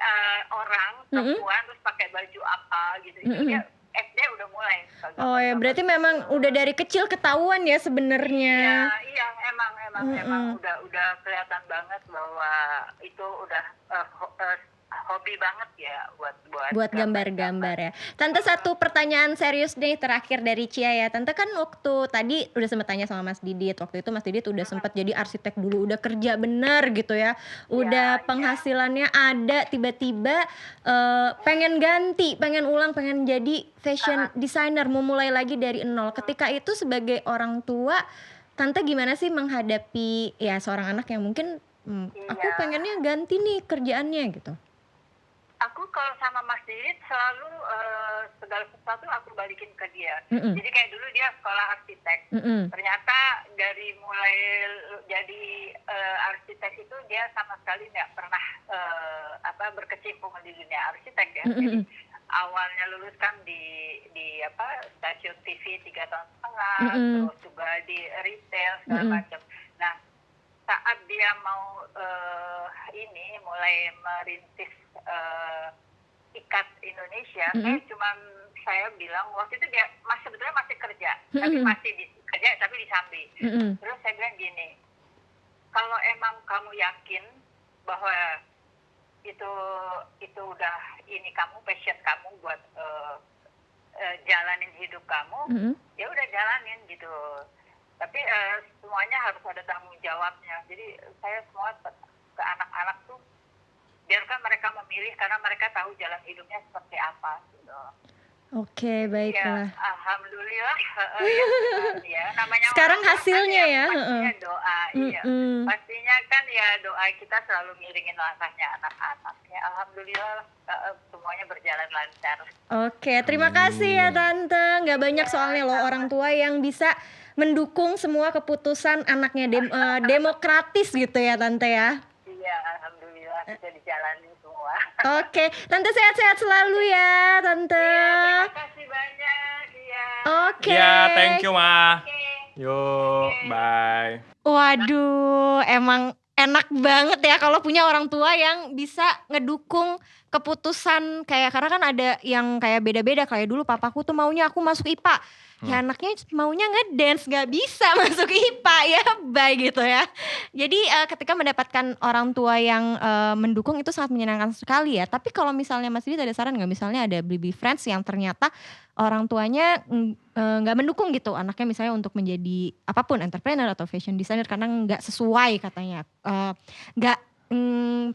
orang perempuan terus pakai baju apa gitu. Itu dia SD udah mulai suka gambar. Oh ya, berarti memang udah dari kecil ketahuan ya sebenarnya. Iya, emang udah kelihatan banget bahwa itu udah hobi banget ya buat gambar-gambar ya. Tante, satu pertanyaan serius nih terakhir dari Cia ya. Tante kan waktu tadi udah sempat tanya sama Mas Didit. Waktu itu Mas Didit udah sempat jadi arsitek dulu, udah kerja bener gitu ya. Udah penghasilannya ada, tiba-tiba pengen ganti, pengen ulang, pengen jadi fashion designer, mau mulai lagi dari nol. Ketika itu sebagai orang tua, Tante gimana sih menghadapi ya seorang anak yang mungkin aku pengennya ganti nih kerjaannya gitu? Aku kalau sama Mas Didit selalu segala sesuatu aku balikin ke dia. Jadi kayak dulu dia sekolah arsitek. Ternyata dari mulai jadi arsitek itu dia sama sekali nggak pernah berkecimpung di dunia arsitek ya. Jadi awalnya lulus kan di stasiun TV 3 tahun setengah, terus juga di retail segala macam. Nah, saat dia mau mulai merintis Ikat Indonesia, saya bilang waktu itu dia sebetulnya masih kerja, tapi di Sambi. Terus saya bilang gini, kalau emang kamu yakin bahwa itu udah ini kamu, passion kamu buat jalanin hidup kamu, ya udah jalanin gitu. Tapi semuanya harus ada tanggung jawabnya. Jadi saya semua ke anak-anak tuh biarkan mereka memilih karena mereka tahu jalan hidupnya seperti apa gitu. Oke, baiklah. Ya, alhamdulillah ya, namanya sekarang hasilnya ya. Pastinya doa, pastinya kan ya doa kita selalu ngiringin langkahnya anak-anak. Ya alhamdulillah semuanya berjalan lancar. Oke, terima kasih ya Tante. Nggak banyak soalnya loh orang tua yang bisa mendukung semua keputusan anaknya, demokratis gitu ya Tante ya. Iya, alhamdulillah bisa dijalanin semua. Oke, Tante sehat-sehat selalu ya Tante. Terima kasih banyak ya. Oke. Ya, thank you Ma. Yuk, bye. Waduh, emang enak banget ya kalau punya orang tua yang bisa ngedukung keputusan kayak, karena kan ada yang kayak beda-beda, kayak dulu papaku tuh maunya aku masuk IPA. Ya anaknya maunya ngedance, gak bisa masuk IPA, ya bye gitu ya. Jadi ketika mendapatkan orang tua yang mendukung itu sangat menyenangkan sekali ya. Tapi kalau misalnya Mas Didit ada saran gak, misalnya ada Blibli Friends yang ternyata orang tuanya gak mendukung gitu anaknya misalnya untuk menjadi apapun, entrepreneur atau fashion designer, karena gak sesuai katanya, gak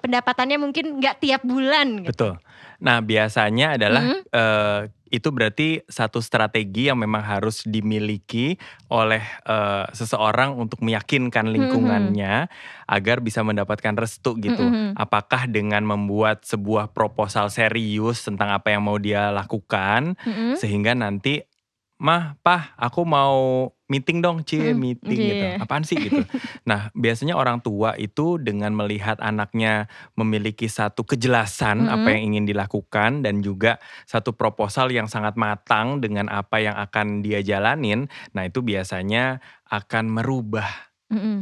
pendapatannya mungkin gak tiap bulan gitu. Betul. Nah biasanya adalah itu berarti satu strategi yang memang harus dimiliki oleh seseorang untuk meyakinkan lingkungannya agar bisa mendapatkan restu gitu. Apakah dengan membuat sebuah proposal serius tentang apa yang mau dia lakukan, sehingga nanti mah, pah, aku mau meeting dong, meeting gitu. Apaan sih gitu. Nah, biasanya orang tua itu dengan melihat anaknya memiliki satu kejelasan apa yang ingin dilakukan dan juga satu proposal yang sangat matang dengan apa yang akan dia jalanin, nah itu biasanya akan merubah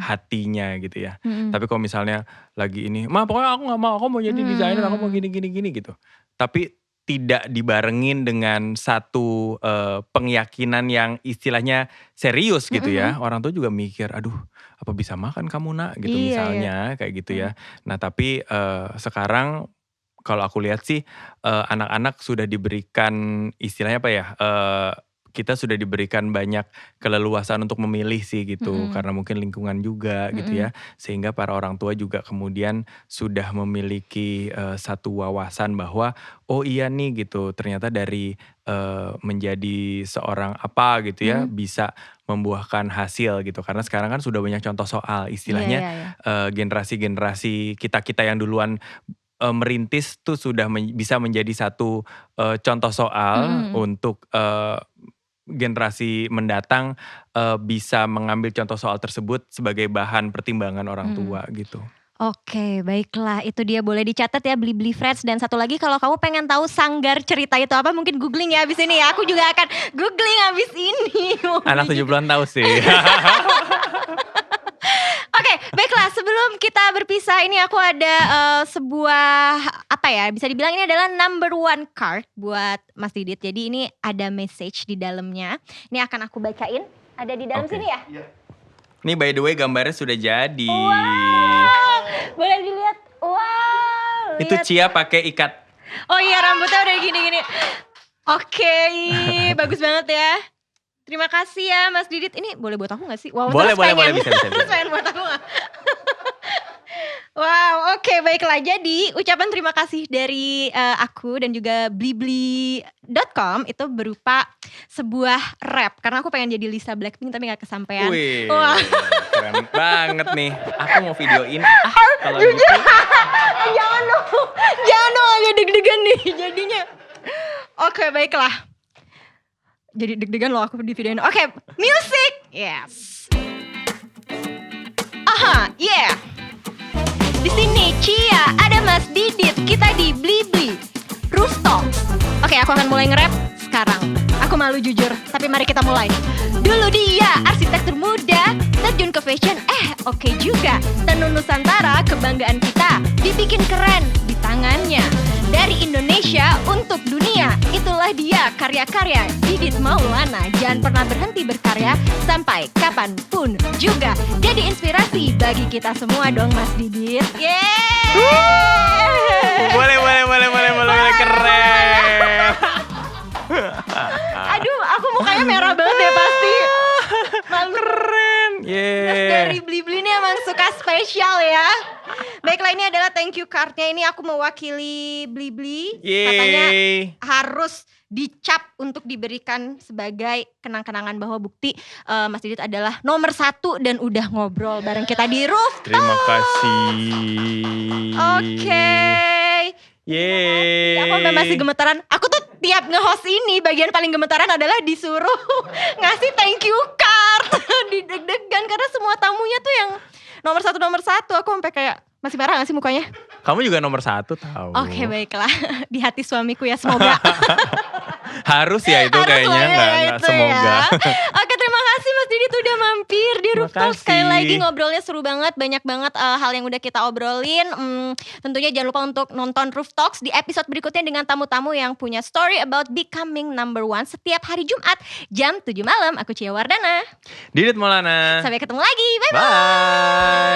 hatinya gitu ya. Tapi kalau misalnya lagi ini, "Ma, pokoknya aku gak mau, aku mau jadi desainer, aku mau gini gitu." Tapi tidak dibarengin dengan satu penyakinan yang istilahnya serius gitu ya. Orang tua juga mikir, aduh apa bisa makan kamu nak gitu misalnya kayak gitu ya. Nah tapi sekarang kalau aku lihat sih anak-anak sudah diberikan istilahnya apa ya, kita sudah diberikan banyak keleluasan untuk memilih sih gitu. Karena mungkin lingkungan juga gitu ya. Sehingga para orang tua juga kemudian sudah memiliki satu wawasan bahwa oh iya nih gitu, ternyata dari menjadi seorang apa gitu ya bisa membuahkan hasil gitu. Karena sekarang kan sudah banyak contoh soal istilahnya generasi-generasi kita yang duluan merintis tuh sudah bisa menjadi satu contoh soal untuk generasi mendatang bisa mengambil contoh soal tersebut sebagai bahan pertimbangan orang tua gitu. Oke, baiklah, itu dia, boleh dicatat ya Blibli Friends. Dan satu lagi, kalau kamu pengen tahu Sanggar Cerita itu apa, mungkin googling ya abis ini ya. Aku juga akan googling abis ini. Anak 70-an tahu sih. Oke, baiklah, sebelum kita berpisah ini aku ada sebuah apa ya, bisa dibilang ini adalah number one card buat Mas Didit. Jadi ini ada message di dalamnya. Ini akan aku bacain. Ada di dalam sini ya? Ini by the way gambarnya sudah jadi. Wow, boleh dilihat. Wow. Itu lihat. Cia pakai ikat. Oh iya, rambutnya udah gini-gini. Oke, bagus banget ya. Terima kasih ya Mas Didit. Ini boleh buat aku gak sih? Wow, boleh, bisa. Terus pengen buat aku gak? Wow, oke, baiklah. Jadi ucapan terima kasih dari aku dan juga blibli.com itu berupa sebuah rap. Karena aku pengen jadi Lisa Blackpink tapi gak kesampean. Wih, wah, keren banget nih. Aku mau videoin. Kalau jujur. gitu. Jangan dong, agak deg-degan nih jadinya. Oke, baiklah. Jadi deg-degan loh aku di videoin. Oke, music. Yes. Aha, yeah. Di sini Cia, ada Mas Didit, kita di Blibli Rooftop. Oke, aku akan mulai nge-rap sekarang. Aku malu jujur, tapi mari kita mulai. Dulu dia arsitektur muda, terjun ke fashion, oke juga. Tenun Nusantara, kebanggaan kita, dibikin keren di tangannya. Dari Indonesia untuk dunia, itulah dia karya-karya Didit Maulana. Jangan pernah berhenti berkarya sampai kapanpun juga. Jadi inspirasi bagi kita semua dong Mas Didit. Yeay! Boleh, keren. Aduh, aku mukanya merah banget ya pasti. Malu. Keren. Terus dari Blibli ini emang suka spesial ya. Baiklah, ini adalah thank you cardnya. Ini aku mewakili Blibli. Katanya harus dicap untuk diberikan sebagai kenang-kenangan bahwa bukti Mas Didit adalah nomor 1 dan udah ngobrol bareng kita di Rooftop. Terima kasih. Oke. Yeay. Aku sampai masih gemetaran. Aku tuh tiap nge-host ini bagian paling gemetaran adalah disuruh ngasih thank you card. Deg-degan karena semua tamunya tuh yang nomor satu. Aku sampai kayak masih marah gak sih mukanya? Kamu juga nomor 1 tahu. Oke, baiklah. Di hati suamiku ya, semoga. Harus ya itu Harus kayaknya, ya nggak itu semoga. Ya. Oke, terima kasih Mas Didit. Didit udah mampir di Rooftop. Makasih. Sekali lagi ngobrolnya seru banget, banyak banget hal yang udah kita obrolin. Tentunya jangan lupa untuk nonton Rooftops di episode berikutnya dengan tamu-tamu yang punya story about becoming number one setiap hari Jumat jam 7 malam. Aku Cia Wardana. Didit Maulana. Sampai ketemu lagi. Bye-bye. Bye.